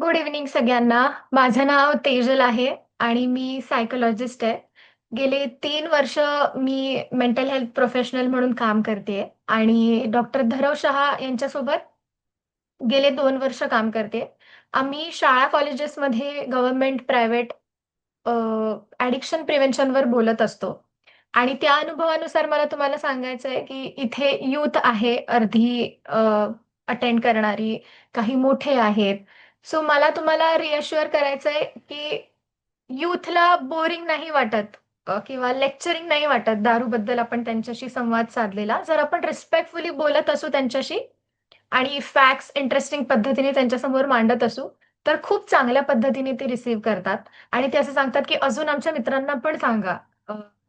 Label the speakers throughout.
Speaker 1: Good evening सगळ्यांना. माझं नाव तेजल आहे आणि मी सायकोलॉजिस्ट आहे. गेले 3 वर्ष मी मेंटल हेल्थ प्रोफेशनल म्हणून काम करते आणि डॉक्टर धरव शहा यांच्यासोबत गेले 2 वर्ष काम करते. आम्ही शाळा कॉलेजेसमध्ये गव्हर्नमेंट प्रायव्हेट ॲडिक्शन प्रिव्हेन्शनवर बोलत असतो आणि त्या अनुभवानुसार मला तुम्हाला सांगायचं आहे की इथे यूथ आहे अर्धी अटेंड करणारी, काही मोठे आहेत. सो मला तुम्हाला रिअश्युअर करायचं आहे की यूथला बोरिंग नाही वाटत किंवा लेक्चरिंग नाही वाटत दारूबद्दल आपण त्यांच्याशी संवाद साधलेला. जर आपण रिस्पेक्टफुली बोलत असू त्यांच्याशी आणि फॅक्ट्स इंटरेस्टिंग पद्धतीने त्यांच्यासमोर मांडत असू, तर खूप चांगल्या पद्धतीने ते रिसीव्ह करतात आणि ते असं सांगतात, की अजून आमच्या मित्रांना पण सांगा.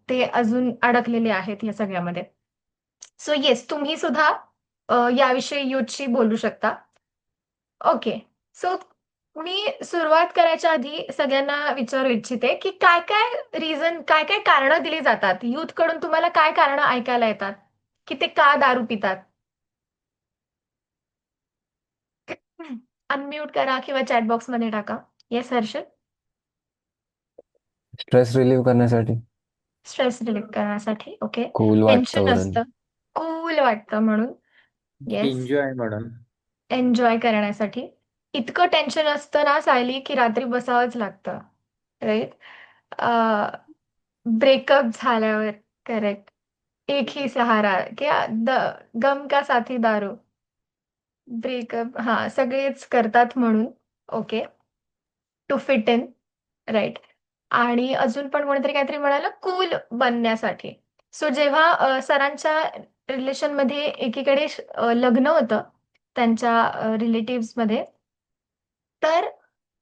Speaker 1: ते अजून अडकलेले आहेत या सगळ्यामध्ये. सो येस, तुम्ही सुद्धा याविषयी यूथशी बोलू शकता. ओके. सो मी सुरुवात करायच्या आधी सगळ्यांना विचारू इच्छिते, की काय-काय रिझन, काय-काय कारणं दिली जातात? यूथकडून तुम्हाला काय कारणं ऐकायला येतात, की ते का दारू पितात? अनम्यूट करा किंवा चॅट बॉक्समध्ये टाका. येस हर्षद?
Speaker 2: स्ट्रेस रिलीव्ह करण्यासाठी.
Speaker 1: स्ट्रेस रिलीव्ह करण्यासाठी. ओके.
Speaker 2: कूल वाटतं
Speaker 1: टेन्शन
Speaker 2: वरून.
Speaker 1: असतं. कूल वाटतं म्हणून. येस.
Speaker 3: एन्जॉय म्हणून.
Speaker 1: एन्जॉय करण्यासाठी. इतकं टेन्शन असतं ना सायली, की रात्री बसावंच लागतं. राइट? ब्रेकअप झाल्यावर करेक्ट. एक ही सहारा क्या गम का साथी दारू. ब्रेकअप हां, सगळेच करतात म्हणून. Okay. To fit in. Right. आणि अजून पण कोणीतरी काहीतरी म्हणालं कूल बनण्यासाठी. सो जेव्हा सरांच्या रिलेशनमध्ये एकीकडे लग्न होतं त्यांच्या रिलेटिव्हजमध्ये. तर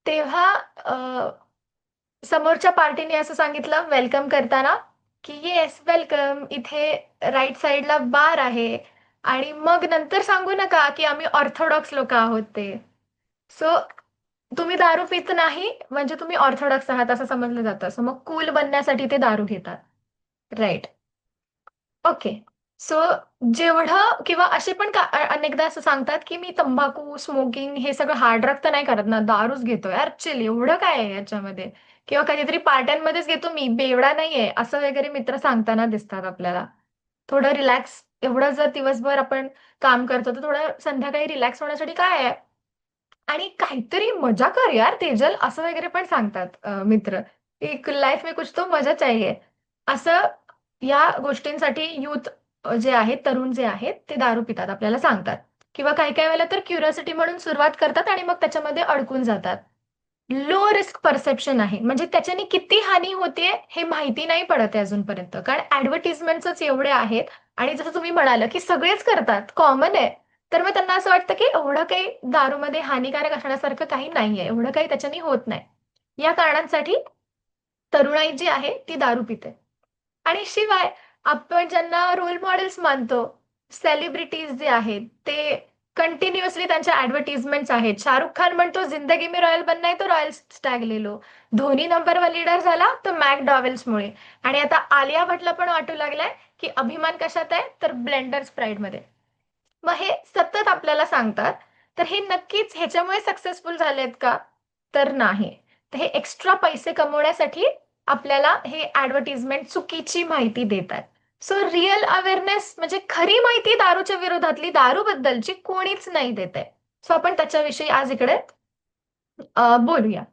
Speaker 1: तेव्हा समोरच्या पार्टीने असं सांगितलं वेलकम करताना, की "येस, वेलकम. इथे राइट साइडला बार आहे आणि मग नंतर सांगू नका, की आम्ही ऑर्थोडॉक्स लोकं आहोत ते." सो तुम्ही दारू पित नाही, म्हणजे तुम्ही ऑर्थोडॉक्स आहात असं समजलं जातं. सो मग कूल बनण्यासाठी ते दारू घेतात. राइट. ओके. सो जेवढं किंवा असे पण अनेकदा असं सांगतात, की "मी तंबाखू, स्मोकिंग हे सगळं हार्ड ड्रग तर नाही करत ना, दारूच घेतो यार, चिल एवढं काय आहे याच्यामध्ये?" किंवा कधीतरी पार्ट्यांमध्येच घेतो मी, बेवडा नाहीये, असं वगैरे मित्र सांगताना दिसतात आपल्याला. थोडं रिलॅक्स एवढं जर दिवसभर आपण काम करतो, तर थोडं संध्याकाळी रिलॅक्स होण्यासाठी काय आहे? आणि काहीतरी मजा कर यार तेजल, असं वगैरे पण सांगतात मित्र. एक लाईफ में कुछ तो मजा चाहिए. असं या गोष्टींसाठी यूथ जे आहेत, तरुण जे आहेत, ते दारू पितात, आपल्याला सांगतात. किंवा काही-काही वेळेला तर क्युरिओसिटी म्हणून सुरुवात करतात आणि मग त्याच्यामध्ये अडकून जातात. लो रिस्क परसेप्शन आहे. म्हणजे त्याच्याने किती हानी होतेय हे माहिती नाही पडत आहे अजूनपर्यंत. कारण ॲडव्हर्टाइजमेंट्सच एवढे आहेत आणि जसं तुम्ही म्हणालं, की सगळेच करतात, कॉमन आहे. तर मग त्यांना असं वाटतं, की एवढं काही दारूमध्ये हानिकारक असण्यासारखं काही नाहीये. एवढं काही त्याच्याने होत नाही. या कारणांसाठी तरुणाई जी आहे ती दारू पिते. आणि शिवाय आपण ज्यांना रोल मॉडेल्स मानतो, सेलिब्रिटीज जे आहेत, ते कंटिन्युअसली त्यांच्या ॲडव्हर्टाइजमेंट्स आहेत. शाहरुख खान म्हणतो, "जिंदगी में रॉयल बनना है तो रॉयल स्टॅग ले low." Dhoni number one leader झाला तर मॅकडॉवेल्समुळे आणि आता आलिया भटला पण वाटू लागलाय, की अभिमान कशात आहे? तर ब्लेंडर स्प्राईटमध्ये. मग हे सतत आपल्याला सांगतात. तर हे नक्कीच ह्याच्यामुळे सक्सेसफुल झालेत का? तर नाही. तर हे एक्स्ट्रा पैसे कमवण्यासाठी आपल्याला हे ॲडव्हर्टाइजमेंट चुकीची माहिती देतात. सो रिअल अवेअरनेस म्हणजे खरी माहिती दारूच्या विरोधातली, दारूबद्दलची कोणीच नाही देत आहे. सो आपण त्याच्याविषयी आज इकडे बोलूया.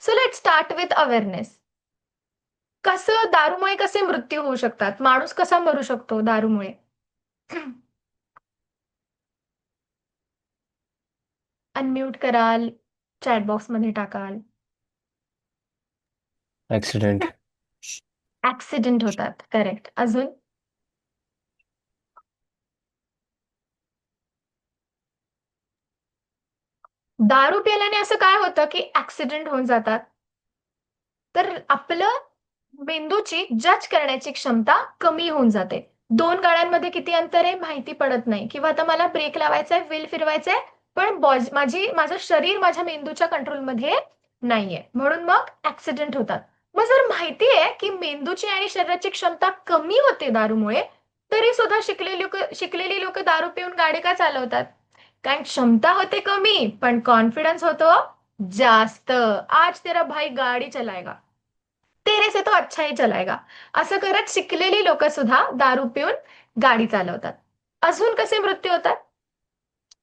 Speaker 1: So let's start with awareness. कसं दारूमुळे कसे मृत्यू होऊ शकतात? माणूस कसा मरू शकतो दारूमुळे? अनम्यूट कराल, चॅट बॉक्समध्ये टाकाल.
Speaker 2: ऍक्सिडेंट.
Speaker 1: ॲक्सिडेंट होतात. करेक्ट. अजून? दारू प्यायल्याने असं काय होतं, की ॲक्सिडेंट होऊन जातात? तर आपलं मेंदूची जज करण्याची क्षमता कमी होऊन जाते. 2 गाड्यांमध्ये किती अंतर आहे माहिती पडत नाही किंवा आता मला ब्रेक लावायचा आहे, व्हील फिरवायचा पण माझं शरीर माझ्या मेंदूच्या कंट्रोलमध्ये नाहीये. म्हणून मग ॲक्सिडेंट होतात. मग जर माहिती आहे, की मेंदूची आणि शरीराची क्षमता कमी होते दारूमुळे, तरी सुद्धा शिकलेली लोकं दारू पिऊन गाडी का चालवतात? कारण क्षमता होते कमी, पण कॉन्फिडन्स होतो जास्त. आज तेरा भाई गाडी चलाएगा, तेरे से तो अच्छा ही चलाएगा, असं करत शिकलेली लोक सुद्धा दारू पिऊन गाडी चालवतात. अजून कसे मृत्यू होतात?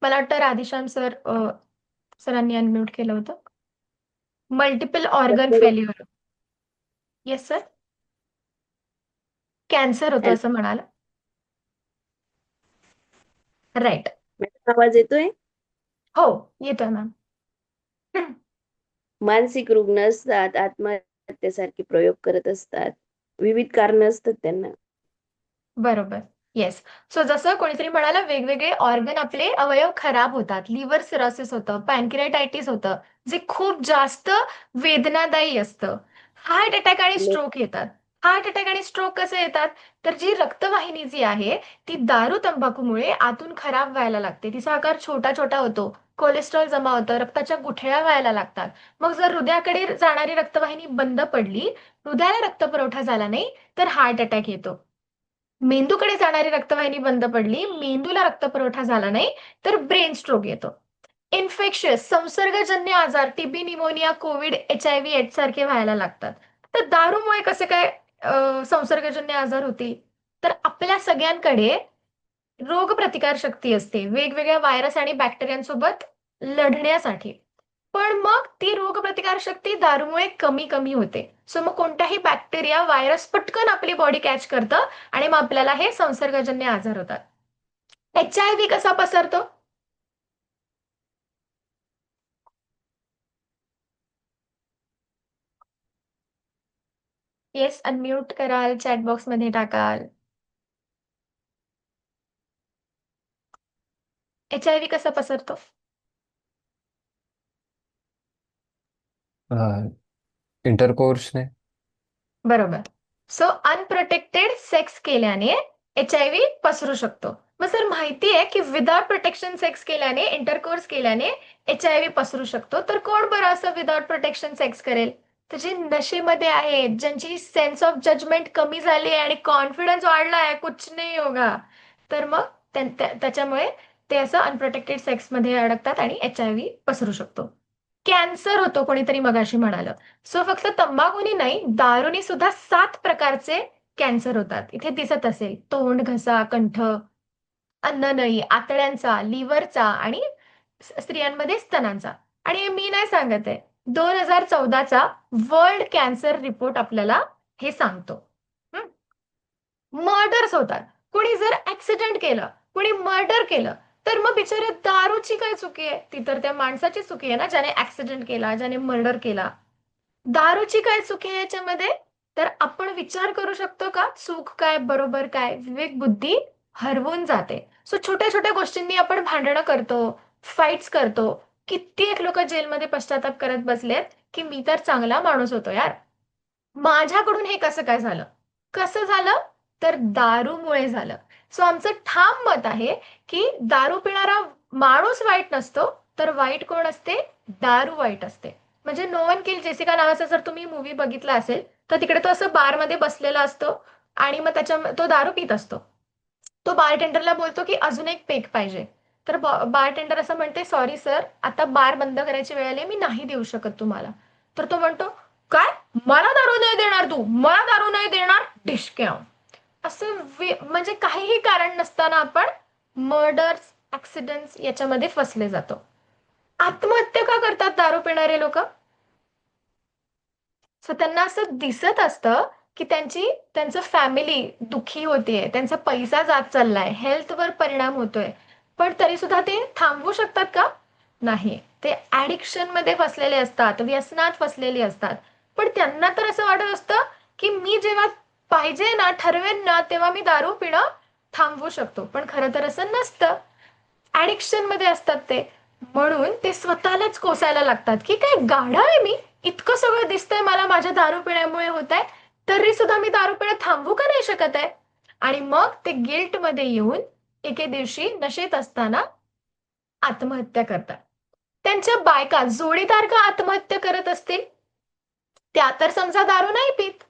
Speaker 1: मला वाटतं राधेश्याम सरांनी अनम्यूट केलं होतं. Multiple organ failure. Yes sir. Cancer होतो
Speaker 3: हॅलो,
Speaker 1: असं म्हणाल. राईट.
Speaker 3: मॅडम आवाज येतोय?
Speaker 1: हो, येतोय मॅम.
Speaker 3: मानसिक रुग्ण असतात, आत्महत्येसारखे प्रयोग करत असतात, विविध कारण असतात त्यांना.
Speaker 1: बरोबर. येस. सो जसं कोणीतरी म्हणाला, वेगवेगळे ऑर्गन आपले अवयव खराब होतात. लिव्हर सिरोसिस होतं, पॅनक्रियाटायटिस होतं, जे खूप जास्त वेदनादायी असतं. हार्ट अटॅक आणि
Speaker 3: लो-
Speaker 1: स्ट्रोक येतात. हार्ट अटॅक आणि स्ट्रोक कसे येतात? तर जी रक्तवाहिनी जी आहे ती दारू तंबाखूमुळे आतून खराब व्हायला लागते. तिचा आकार छोटा छोटा होतो. कोलेस्ट्रॉल जमा होतं, रक्ताच्या गुठळ्या व्हायला लागतात. मग जर हृदयाकडे जाणारी रक्तवाहिनी बंद पडली, हृदयाला रक्तपुरवठा झाला नाही, तर हार्ट अटॅक येतो. मेंदूकडे जाणारी रक्तवाहिनी बंद पडली, मेंदूला रक्तपुरवठा झाला नाही, तर ब्रेन स्ट्रोक येतो. इन्फेक्शियस संसर्गजन्य आजार, TB, pneumonia, covid, HIV AIDS सारखे व्हायला लागतात. तर दारूमुळे कसे काय संसर्गजन्य आजार होतील? तर आपल्या सगळ्यांकडे रोगप्रतिकार शक्ती असते वेगवेगळ्या व्हायरस आणि बॅक्टेरियांसोबत लढण्यासाठी. पण मग ती रोगप्रतिकार शक्ती दारूमुळे कमी कमी होते. सो मग कोणताही बॅक्टेरिया, व्हायरस पटकन आपली बॉडी कॅच करतं आणि मग आपल्याला हे संसर्गजन्य आजार होतात. HIV कसा पसरतो? येस, अनम्यूट कराल, चॅट बॉक्स मध्ये टाकाल. HIV कसा पसरतो?
Speaker 2: इंटरकोर्सने.
Speaker 1: बरोबर. सो अनप्रोटेक्टेड सेक्स केल्याने HIV पसरू शकतो. मग सर माहिती आहे की विदाउट प्रोटेक्शन सेक्स केल्याने, इंटरकोर्स केल्याने HIV पसरू शकतो, तर कोण बरं असं विदाउट प्रोटेक्शन सेक्स करेल? तर जे नशेमध्ये आहेत, ज्यांची सेन्स ऑफ जजमेंट कमी झाली आहे आणि कॉन्फिडन्स वाढला आहे, कुछ नाही होगा, तर मग त्याच्यामुळे ते असं अनप्रोटेक्टेड सेक्समध्ये अडकतात आणि HIV पसरू शकतो. कॅन्सर होतो कोणीतरी मगाशी म्हणालं. सो फक्त तंबाखूनी नाही, दारूनी सुद्धा 7 प्रकारचे कॅन्सर होतात. इथे दिसत असेल तोंड, घसा, कंठ, अन्ननळी, आतड्यांचा, लिव्हरचा आणि स्त्रियांमध्ये स्तनांचा. आणि हे मी नाही सांगत आहे. 2014चा वर्ल्ड कॅन्सर रिपोर्ट आपल्याला हे सांगतो. मर्डर्स होतात. कोणी जर ऍक्सिडेंट केलं, कोणी मर्डर केलं, तर मग बिचारे दारूची काय चुकी आहे? ती तर त्या माणसाची चुकी आहे ना, ज्याने ऍक्सिडेंट केला, ज्याने मर्डर केला. दारूची काय चूक आहे याच्यामध्ये? तर आपण विचार करू शकतो का चूक काय बरोबर काय? विवेक बुद्धी हरवून जाते. सो छोट्या छोट्या गोष्टींनी आपण भांडणं करतो, फाईट्स करतो. कित्येक लोक जेलमध्ये पश्चाताप करत बसलेत की मी तर चांगला माणूस होतो यार, माझ्याकडून हे कसं काय झालं? कसं झालं? तर दारूमुळे झालं. सो आमचं ठाम मत आहे की दारू पिणारा माणूस वाईट नसतो, तर वाईट कोण असते? दारू वाईट असते. म्हणजे नो वन किल जेसिका नावाचा जर तुम्ही मूवी बघितला असेल, तर तिकडे तो असं बारमध्ये बसलेला असतो आणि मग तो दारू पित असतो. तो बारटेंडरला बोलतो की अजून एक पेक पाहिजे. तर बारटेंडर असं म्हणते, सॉरी सर, आता बार बंद करायची वेळ आली, मी नाही देऊ शकत तुम्हाला. तर तो म्हणतो, काय? मला दारू नाही देणार तू? मला दारू नाही देणार? डिशक्याव. असं म्हणजे काहीही कारण नसताना आपण मर्डर्स, ऍक्सिडेंट्स याच्यामध्ये फसले जातो. आत्महत्या का करतात दारू पिणारे लोक? सो त्यांना असं दिसत असतं की त्यांचं फॅमिली दुःखी होतीये, त्यांचा पैसा जात चाललाय, हेल्थवर परिणाम होतोय, पण तरी सुद्धा ते थांबवू शकतात का? नाही. ते ऍडिक्शन मध्ये फसलेले असतात, व्यसनात फसलेले असतात. पण त्यांना तर असं वाटत असतं की मी जेव्हा पाहिजे ना, ठरवेन ना, तेव्हा मी दारू पिणं थांबवू शकतो. पण खरं तर असं नसतं. ऍडिक्शन मध्ये असतात ते. म्हणून ते स्वतःलाच कोसायला लागतात की काय गाढव आहे मी, इतकं सगळं दिसतंय मला माझ्या दारू पिण्यामुळे होत आहे, तरी सुद्धा मी दारू पिणं थांबवू का नाही शकत आहे? आणि मग ते गिल्ट मध्ये येऊन एके दिवशी नशेत असताना आत्महत्या करतात. त्यांच्या बायका जोडीदार का आत्महत्या करत असतील? त्या तर समजा दारू नाही पित.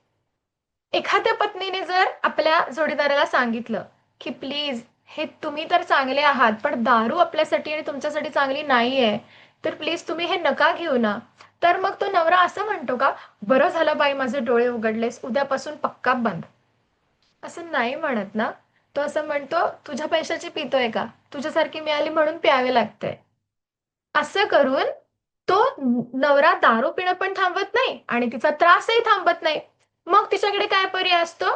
Speaker 1: एखाद्या पत्नीने जर आपल्या जोडीदाराला सांगितलं की प्लीज, हे तुम्ही तर चांगले आहात पण दारू आपल्यासाठी आणि तुमच्यासाठी चांगली नाहीये, तर प्लीज तुम्ही हे नका घेऊ ना. तर मग तो नवरा असं म्हणतो का, बरं झालं बाई माझे डोळे उघडलेस, उद्यापासून पक्का बंद. असं नाही म्हणत ना. तो असं म्हणतो, तुझ्या पैशाची पितोय का, तुझ्यासारखी मिळाली म्हणून प्यावे लागतंय. असं करून तो नवरा दारू पिणं पण थांबवत नाही आणि तिचा त्रासही थांबत नाही. मग तिच्याकडे काय पर्याय असतो?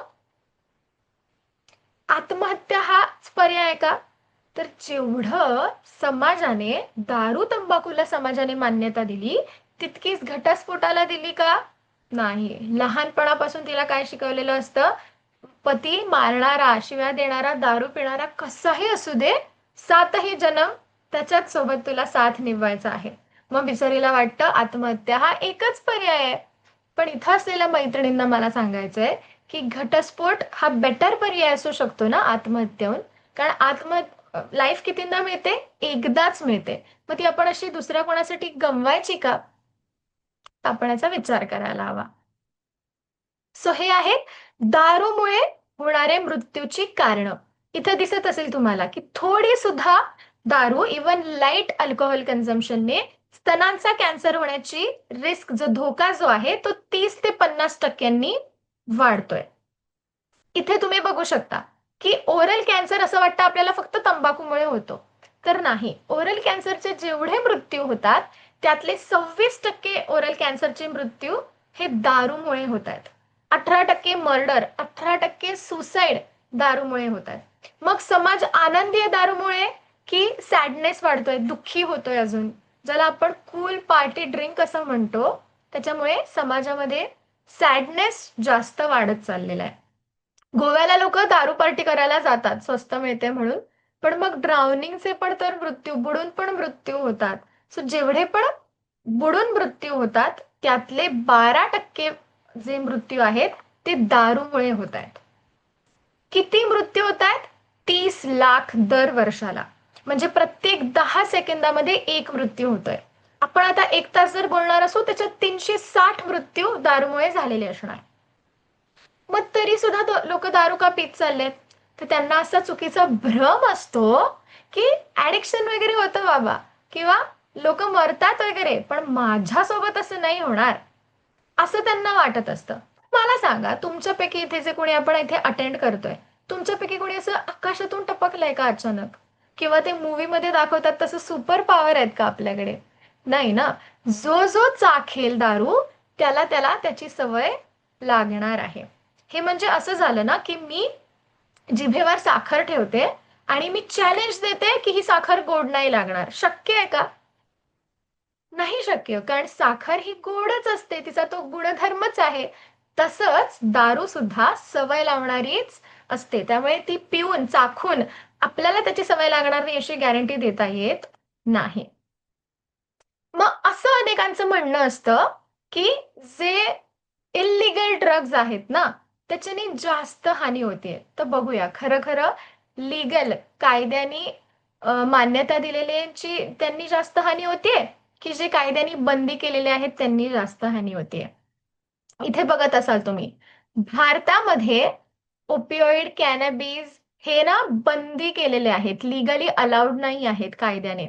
Speaker 1: आत्महत्या हाच पर्याय आहे का? तर जेवढं समाजाने दारू तंबाखूला समाजाने मान्यता दिली, तितकीच घटस्फोटाला दिली का? नाही. लहानपणापासून तिला काय शिकवलेलं असतं? पती मारणारा, शिव्या देणारा, दारू पिणारा कसाही असू दे, सातही जन्म त्याच्याच सोबत तुला साथ निभवायचा आहे. मग बिचारीला वाटतं आत्महत्या हा एकच पर्याय आहे. पण इथं असलेल्या मैत्रिणींना मला सांगायचंय की घटस्फोट हा बेटर पर्याय असू शकतो ना आत्महत्येहून. कारण लाईफ कितींदा मिळते? एकदाच मिळते. मग ती आपण अशी दुसऱ्या कोणासाठी गमवायची का? आपण याचा विचार करायला हवा. सो हे आहेत दारूमुळे होणारे मृत्यूची कारणं. इथं दिसत असेल तुम्हाला की थोडी सुद्धा दारू, इवन लाईट अल्कोहोल कन्झम्पशनने स्तनांचा कॅन्सर होण्याची रिस्क, धोका जो आहे तो 30 ते 50% वाढतोय. इथे तुम्ही बघू शकता की ओरल कॅन्सर असं वाटतं आपल्याला फक्त तंबाखूमुळे होतो. तर नाही. ओरल कॅन्सरचे जेवढे मृत्यू होतात त्यातले 26% ओरल कॅन्सरचे मृत्यू हे दारूमुळे होत आहेत. 18% मर्डर, 18% सुसाईड दारूमुळे होत आहेत. मग समाज आनंदी आहे दारूमुळे की सॅडनेस वाढतोय, दुःखी होतोय अजून, ज्याला आपण कूल पार्टी ड्रिंक असं म्हणतो. त्याच्यामुळे समाजामध्ये सॅडनेस जास्त वाढत चाललेला आहे. गोव्याला लोक दारू पार्टी करायला जातात स्वस्त मिळते म्हणून, पण मग ड्राउनिंगचे पण तर मृत्यू, बुडून पण मृत्यू होतात. सो जेवढे पण बुडून मृत्यू होतात त्यातले 12% जे मृत्यू आहेत ते दारूमुळे होत आहेत. किती मृत्यू होत आहेत? 30 लाख दर वर्षाला. म्हणजे प्रत्येक 10 सेकंदामध्ये एक मृत्यू होतोय. आपण आता 1 तास जर बोलणार असू त्याच्यात 360 मृत्यू दारूमुळे झालेले असणार. मग तरी सुद्धा लोक दारू का पीत चाललेत? तर त्यांना असा चुकीचा भ्रम असतो की ऍडिक्शन वगैरे होतं बाबा, किंवा लोक मरतात वगैरे, पण माझ्यासोबत असं नाही होणार, असं त्यांना वाटत असतं. मला सांगा, तुमच्यापैकी इथे जे कोणी आपण इथे अटेंड करतोय, तुमच्यापैकी कोणी असं आकाशातून टपकलंय का अचानक? किंवा ते मूवी मध्ये दाखवतात तसं सुपर पॉवर आहेत का आपल्याकडे? नाही ना. जो जो चाखेल दारू त्याला त्याला त्याची सवय लागणार आहे. हे म्हणजे असं झालं ना की मी जिभेवर साखर ठेवते आणि मी चॅलेंज देते की ही साखर गोड नाही लागणार. शक्य आहे का? नाही शक्य. कारण साखर ही गोडच असते, तिचा तो गुणधर्मच आहे. तसंच दारू सुद्धा सवय लावणारीच असते. त्यामुळे ती पिऊन चाखून आपल्याला त्याची सवय लागणार नाही अशी गॅरंटी देता येत नाही. मग असं अनेकांचं म्हणणं असतं की जे इल्लीगल ड्रग्ज आहेत ना त्याच्याने जास्त हानी होते. तर बघूया, खरं खरं लीगल कायद्याने मान्यता दिलेल्यांची त्यांनी जास्त हानी होतीये की जे कायद्याने बंदी केलेले आहेत त्यांनी जास्त हानी होतीये? इथे बघत असाल तुम्ही, भारतामध्ये ओपिओइड, कॅनॅबिस हे ना बंदी केलेले आहेत, लिगली अलाउड नाही आहेत कायद्याने.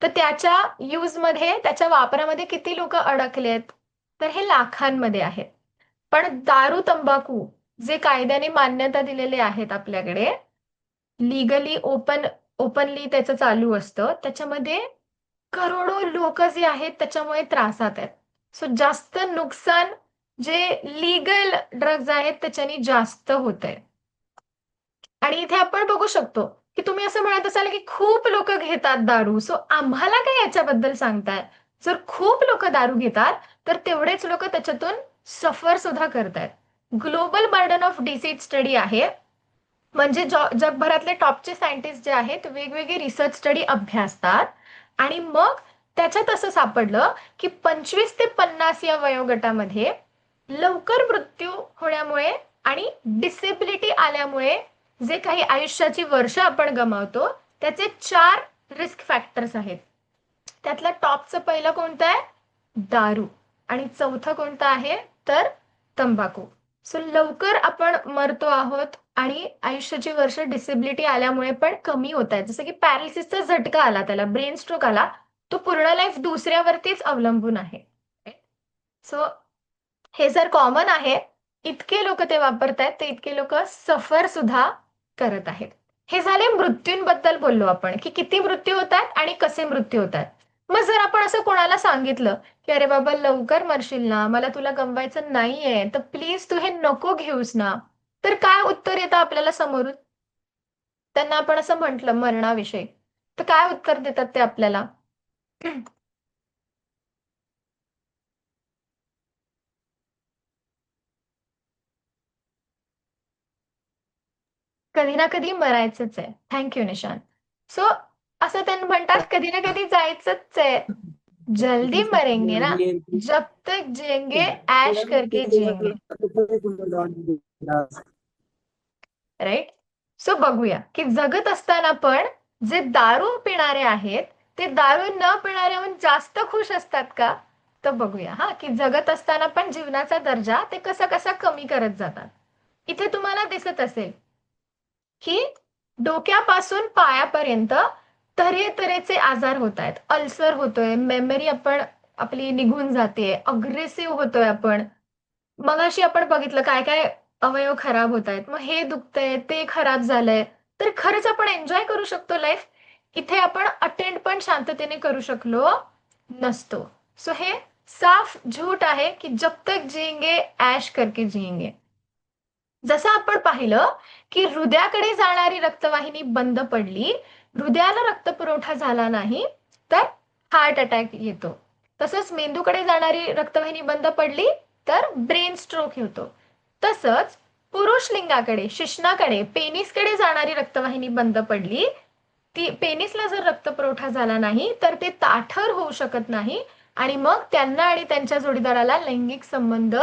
Speaker 1: तर त्याच्या यूजमध्ये, त्याच्या वापरामध्ये किती लोक अडकलेत? तर हे लाखांमध्ये आहेत. पण दारू तंबाखू जे कायद्याने मान्यता दिलेले आहेत आपल्याकडे, लीगली ओपनली त्याचं चालू असतं, त्याच्यामध्ये करोडो लोक जे आहेत त्याच्यामुळे त्रासात आहेत. सो जास्त नुकसान जे लीगल ड्रग्ज आहेत त्याच्याने जास्त होत आहे. आणि इथे आपण बघू शकतो की तुम्ही असं म्हणत असाल की खूप लोक घेतात दारू, सो आम्हाला काय याच्याबद्दल सांगताय? जर खूप लोक दारू घेतात तर तेवढेच लोक त्याच्यातून सफर सुद्धा करतायत. Global burden of disease study आहे. म्हणजे जगभरातले टॉपचे सायंटिस्ट जे आहेत वेगवेगळे रिसर्च स्टडी अभ्यासतात आणि मग त्याच्यात असं सापडलं की 25 ते 50 या वयोगटामध्ये लवकर मृत्यू होण्यामुळे आणि डिसेबिलिटी आल्यामुळे जे काही आयुष्याची वर्ष आपण गमावतो त्याचे 4 रिस्क फॅक्टर्स आहेत. त्यातलं टॉपचं पहिलं कोणतं आहे? दारू. आणि चौथं कोणतं आहे? तर तंबाखू. सो लवकर आपण मरतो आहोत आणि आयुष्याची वर्ष डिसेबिलिटी आल्यामुळे पण कमी होत आहेत. जसं की पॅरालिसिसचा झटका आला, त्याला ब्रेन स्ट्रोक आला, तो पूर्ण लाईफ दुसऱ्यावरतीच अवलंबून आहे. सो हे जर कॉमन आहे, इतके लोक ते वापरतायत, ते इतके लोक सफर सुद्धा करत आहेत. हे झाले मृत्यूंबद्दल बोललो आपण, की किती मृत्यू होत आहेत आणि कसे मृत्यू होत आहेत. मग जर आपण असं कोणाला सांगितलं की अरे बाबा लवकर मरशील ना, मला तुला गमवायचं नाहीये, तर प्लीज तू हे नको घेऊस ना, तर काय उत्तर येतं आपल्याला समोरून? त्यांना आपण असं म्हटलं मरणाविषयी, तर काय उत्तर देतात ते आपल्याला? कधी ना कधी मरायचंच आहे. थँक्यू निशांत. सो असं त्यांना म्हणतात कधी ना कधी जायचंच आहे. जल्दी मरेंगे ना, जब तक जिएंगे ऐश करके जिएंगे. राईट. सो बघूया की जगत असताना पण जे दारू पिणारे आहेत ते दारू न पिणाऱ्याहून जास्त खुश असतात का? तर बघूया हा की जगत असताना पण जीवनाचा दर्जा ते कसा कसा कमी करत जातात. इथे तुम्हाला दिसत असेल की डोक्यापासून पायापर्यंत तऱ्हेतऱ्हेचे आजार होत आहेत. अल्सर होतोय, मेमरी आपली निघून जाते, अग्रेसिव्ह होतोय आपण. मगाशी आपण बघितलं काय काय अवयव खराब होत आहेत. मग हे दुखतंय, ते खराब झालंय. तर खरंच आपण एन्जॉय करू शकतो लाईफ? इथे आपण अटेंड पण शांततेने करू शकलो नसतो. सो हे साफ झूठ आहे की जब तक जिएंगे ऐश करके जिएंगे. जसं आपण पाहिलं की हृदयाकडे जाणारी रक्तवाहिनी बंद पडली, हृदयाला रक्तपुरवठा झाला नाही, तर हार्ट अटॅक येतो. तसंच मेंदूकडे जाणारी रक्तवाहिनी बंद पडली तर ब्रेन स्ट्रोक होतो. तसंच पुरुष लिंगाकडे, शिश्नाकडे, पेनिसकडे जाणारी रक्तवाहिनी बंद पडली, ती पेनिसला जर रक्तपुरवठा झाला नाही तर ते ताठर होऊ शकत नाही आणि मग त्यांना आणि त्यांच्या जोडीदाराला लैंगिक संबंध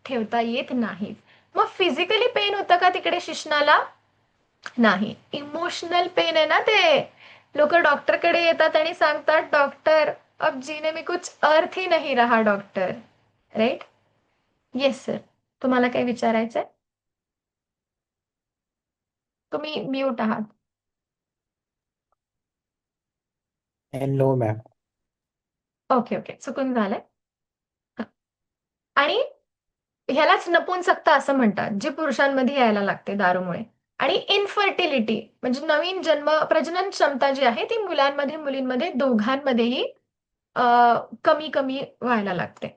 Speaker 1: ठेवता येत नाहीत. मग फिजिकली पेन होतं का तिकडे शिश्नाला? नाही. इमोशनल पेन आहे ना ते. लोक डॉक्टरकडे येतात आणि सांगतात डॉक्टर अब जीने में कुछ अर्थ ही नहीं रहा डॉक्टर. राईट. Yes sir. तुम्हाला काही विचारायचंय? तुम्ही म्यूट आहात.
Speaker 4: No ma'am.
Speaker 1: ओके ओके, चुकून झालंय. आणि ह्यालाच नपुंसकता असं म्हणतात, जी पुरुषांमध्ये यायला लागते दारूमुळे. आणि इनफर्टिलिटी म्हणजे नवीन जन्म प्रजनन क्षमता जी आहे ती मुलांमध्ये मुलींमध्ये दोघांमध्येही कमी कमी व्हायला लागते.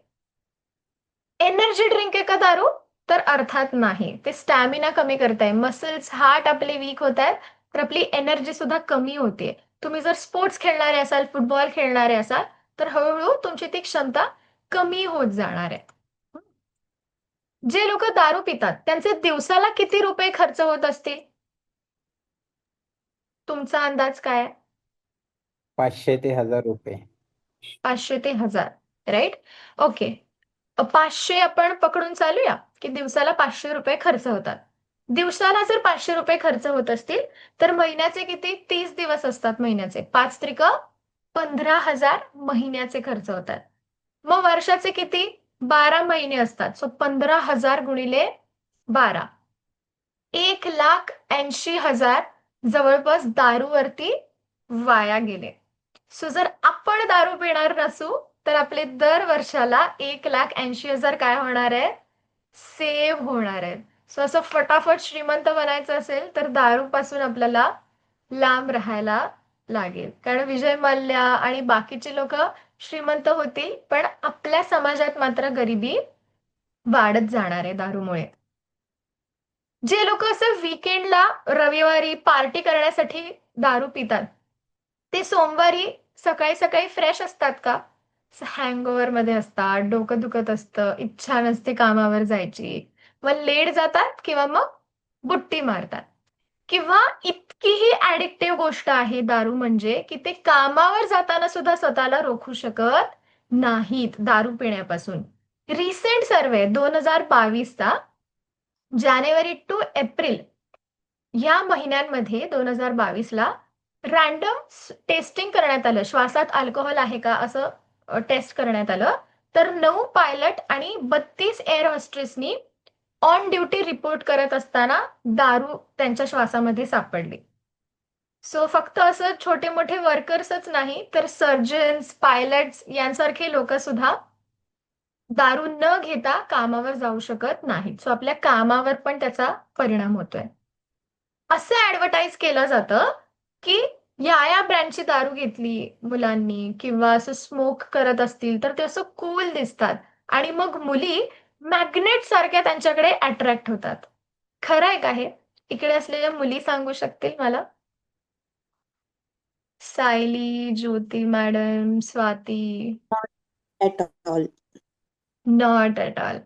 Speaker 1: एनर्जी ड्रिंक आहे का दारू? तर अर्थात नाही. ते स्टॅमिना कमी करताय, मसल्स हार्ट आपले वीक होत आहेत, तर आपली एनर्जी सुद्धा कमी होते. तुम्ही जर स्पोर्ट्स खेळणारे असाल, फुटबॉल खेळणारे असाल, तर हळूहळू तुमची ती क्षमता कमी होत जाणार आहे. जे लोक दारू पितात त्यांचे दिवसाला किती रुपये खर्च होत असतील? तुमचा अंदाज काय आहे?
Speaker 4: 500 ते 1000 रुपये.
Speaker 1: 500 ते 1000. राईट. ओके. 500 आपण पकडून चालूया की दिवसाला 500 रुपये खर्च होतात. दिवसाला जर 500 रुपये खर्च होत असतील तर महिन्याचे किती? 30 दिवस असतात महिन्याचे. 5 त्रिक 15,000 महिन्याचे खर्च होतात. मग वर्षाचे किती? 12 महिने असतात. सो 15,000 गुणिले 12, 1,80,000 जवळपास दारूवरती वाया गेले. सो जर आपण दारू पिणार नसू तर आपले दर वर्षाला 1,80,000 काय होणार आहे? सेव्ह होणार आहेत. सो असं फटाफट श्रीमंत बनायचं असेल तर दारूपासून आपल्याला लांब राहायला लागेल. कारण विजय मल्ल्या आणि बाकीचे लोक श्रीमंत होतील पण आपल्या समाजात मात्र गरिबी वाढत जाणार आहे दारूमुळे. जे लोक असं वीकेंडला रविवारी पार्टी करण्यासाठी दारू पितात ते सोमवारी सकाळी सकाळी फ्रेश असतात का? हँगओव्हर मध्ये असतात, डोकं दुखत असतं, इच्छा नसते कामावर जायची, मग लेट जातात किंवा मग बुट्टी मारतात. किंवा इतकीही ऍडिक्टिव्ह गोष्ट आहे दारू म्हणजे की ते कामावर जाताना सुद्धा स्वतःला रोखू शकत नाहीत दारू पिण्यापासून. रिसेंट सर्वे 2022चा जानेवारी टू एप्रिल या महिन्यांमध्ये 2022ला रँडम टेस्टिंग करण्यात आलं. श्वासात अल्कोहोल आहे का असं टेस्ट करण्यात आलं. तर 9 पायलट आणि 32 एअर होस्टेसनी ऑन ड्युटी रिपोर्ट करत असताना दारू त्यांच्या श्वासामध्ये सापडली. सो फक्त असं छोटे मोठे वर्कर्सच नाही तर सर्जन्स, पायलट्स यांसारखे लोक सुद्धा दारू न घेता कामावर जाऊ शकत नाहीत. सो आपल्या कामावर पण त्याचा परिणाम होतोय. असं ऍडव्हर्टाईज केलं जातं की या ब्रँडची दारू घेतली मुलांनी किंवा असं स्मोक करत असतील तर ते असं कूल दिसतात आणि मग मुली मॅग्नेट सारख्या त्यांच्याकडे अट्रॅक्ट होतात. खरं आहे का हे? इकडे असलेल्या मुली सांगू शकतील मला? Sayali, Jyoti madam, Swati.
Speaker 3: At all.
Speaker 1: Not at all.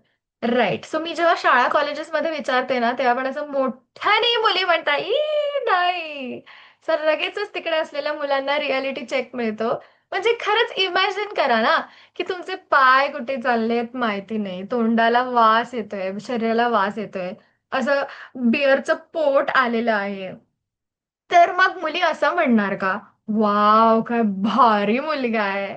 Speaker 1: Right. So मी जेव्हा शाळा कॉलेजेसमध्ये विचारते ना तेव्हा पण असं मोठ्याने मुली म्हणतात ई नाही. सर लगेचच तिकडे असलेल्या मुलांना रियालिटी चेक मिळतो. म्हणजे खरंच इमॅजिन करा ना की तुमचे पाय कुठे चाललेत माहिती नाही, तोंडाला वास येतोय, शरीराला वास येतोय, असं बिअरचं पोट आलेलं आहे. तर मग मुली असं म्हणणार का, वाव काय भारी मुलगा आहे?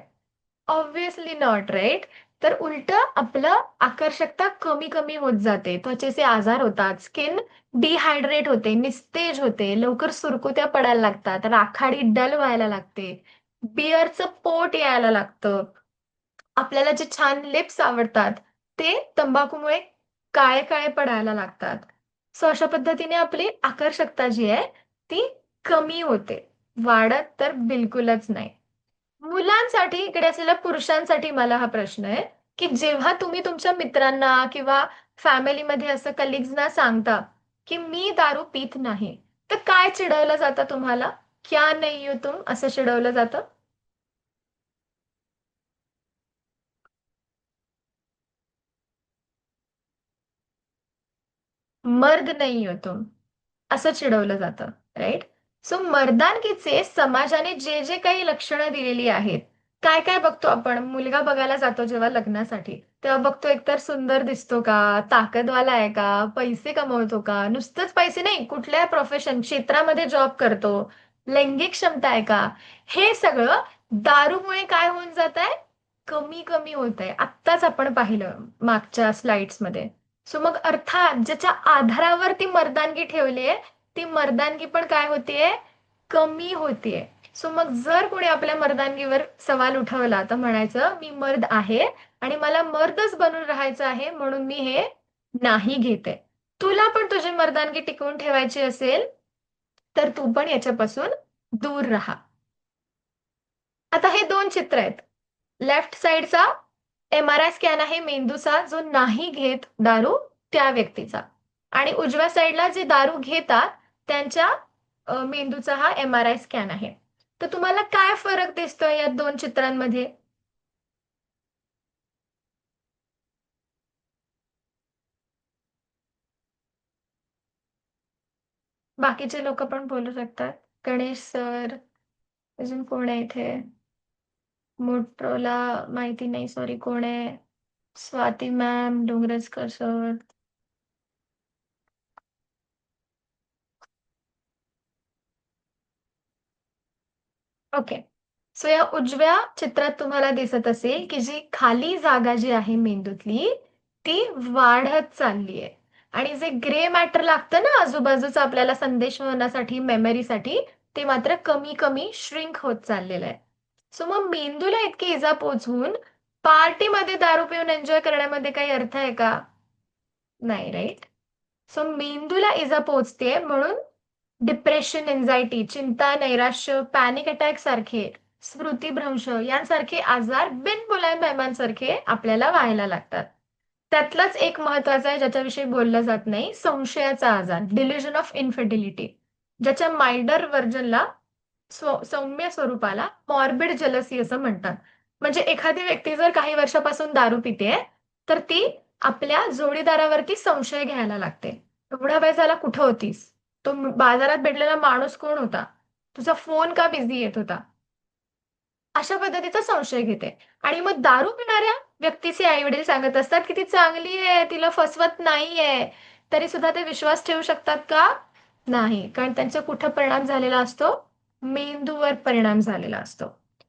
Speaker 1: Obviously not, right? तर उलट आपलं आकर्षकता कमी कमी होत जाते, त्वचेचे आजार होतात, स्किन डिहायड्रेट होते, निस्तेज होते, लवकर सुरकुत्या पडायला लागतात, राखाडी डल व्हायला लागते, बिअरचं पोट यायला लागतं. आपल्याला जे छान लिप्स आवडतात ते तंबाखूमुळे काळे काळे पडायला लागतात. सो अशा पद्धतीने आपली आकर्षकता जी आहे ती कमी होते, वाढत तर बिलकुलच नाही. मुलांसाठी इकडे असलेल्या पुरुषांसाठी मला हा प्रश्न आहे की जेव्हा तुम्ही तुमच्या मित्रांना किंवा फॅमिलीमध्ये असं कलिग्सना सांगता की मी दारू पित नाही, तर काय चिडवलं जातं तुम्हाला? क्या नहीं हो तुम असं चिडवलं जातं? मर्द नाही हो तुम असं चिडवलं जातं, राईट? सो मर्दानगीचे समाजाने जे जे काही लक्षणं दिलेली आहेत, काय काय बघतो आपण? मुलगा बघायला जातो जेव्हा लग्नासाठी तेव्हा बघतो एकतर सुंदर दिसतो का, ताकदवाला आहे का, पैसे कमवतो का, नुसतंच पैसे नाही, कुठल्या प्रोफेशन क्षेत्रामध्ये जॉब करतो, लैंगिक क्षमता आहे का, हे सगळं दारूमुळे काय होऊन जात आहे? कमी कमी होत आहे. आत्ताच आपण पाहिलं मागच्या स्लाइड्स मध्ये. सो मग अर्थात ज्याच्या आधारावर ती मर्दानगी ठेवली आहे ती मर्दानगी पण काय होतीये? कमी होतीये. सो मग जर कोणी आपल्या मर्दानगीवर सवाल उठवला तर म्हणायचं मी मर्द आहे आणि मला मर्दच बनून राहायचं आहे म्हणून मी हे नाही घेते. तुला पण तुझी मर्दानगी टिकवून ठेवायची असेल तर तू पण याच्यापासून दूर राहा. आता हे दोन चित्र आहेत. लेफ्ट साइडचा MRI स्कॅन आहे मेंदूचा जो नाही घेत दारू त्या व्यक्तीचा आणि उजव्या साइडला जे दारू घेतात त्यांच्या मेंदूचा हा MRI स्कॅन आहे. तर तुम्हाला काय फरक दिसतोय या दोन चित्रांमध्ये? बाकीचे लोक पण बोलू शकतात. गणेश सर, अजून कोण आहे इथे? मोट्रोला माहिती नाही, सॉरी, कोण आहे? Swati ma'am, Dongarjakar sir. Okay. So या उजव्या चित्रात तुम्हाला दिसत असेल की जी खाली जागा जी आहे मेंदूतली ती वाढत चालली आहे आणि जे ग्रे मॅटर लागतं ना आजूबाजूचं आपल्याला संदेशवहनासाठी, मेमरीसाठी, ते मात्र कमी कमी श्रिंक होत चाललेलं आहे. सो मग मेंदूला इतकी इजा पोचवून पार्टीमध्ये दारू पिऊन एन्जॉय करण्यामध्ये काही अर्थ आहे का? नाही, राईट? सो मेंदूला इजा पोचते म्हणून डिप्रेशन, एन्झायटी, चिंता, नैराश्य, पॅनिक अटॅक सारखे, स्मृतीभ्रंश यांसारखे आजार बिनबुलाय मेहमांसारखे आपल्याला व्हायला लागतात. त्यातलाच एक महत्वाचा आहे ज्याच्याविषयी बोललं जात नाही, संशयाचा आजार, डिल्युजन ऑफ इन्फर्टिलिटी, ज्याच्या माइल्डर व्हर्जनला, सौम्य स्वरूपाला मॉर्बिड जेलसी असं म्हणतात. म्हणजे एखादी व्यक्ती जर काही वर्षापासून दारू पिते तर ती आपल्या जोडीदारावरती संशय घ्यायला लागते. एवढा वेळ झाला कुठं होतीस? तो बाजारात भेटलेला माणूस कोण होता? तुझा फोन का बिझी येत होता? अशा पद्धतीचा संशय घेते. आणि मग दारू पिणाऱ्या व्यक्तीचे आई वडील सांगत असतात की ती चांगली आहे, तिला फसवत नाहीये, तरी सुद्धा ते विश्वास ठेवू शकतात का? नाही, कारण त्यांचा कुठं परिणाम झालेला असतो? मेंदूवर परिणाम झालेला असतो.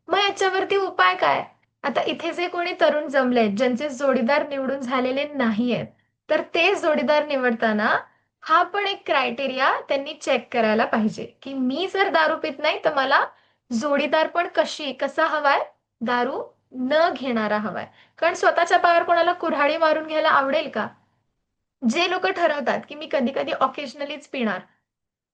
Speaker 1: मग याच्यावरती उपाय काय? आता इथे जे कोणी तरुण जमलेत ज्यांचे जोडीदार निवडून झालेले नाहीयेत तर ते जोडीदार निवडताना हा पण एक क्रायटेरिया त्यांनी चेक करायला पाहिजे की मी जर दारू पित नाही तर मला जोडीदार पण कसा हवाय, दारू न घेणारा हवाय. कारण स्वतःच्या पायावर कोणाला कुऱ्हाडी मारून घ्यायला आवडेल का? जे लोक ठरवतात की मी कधी कधी ऑकेजनलीच पिणार,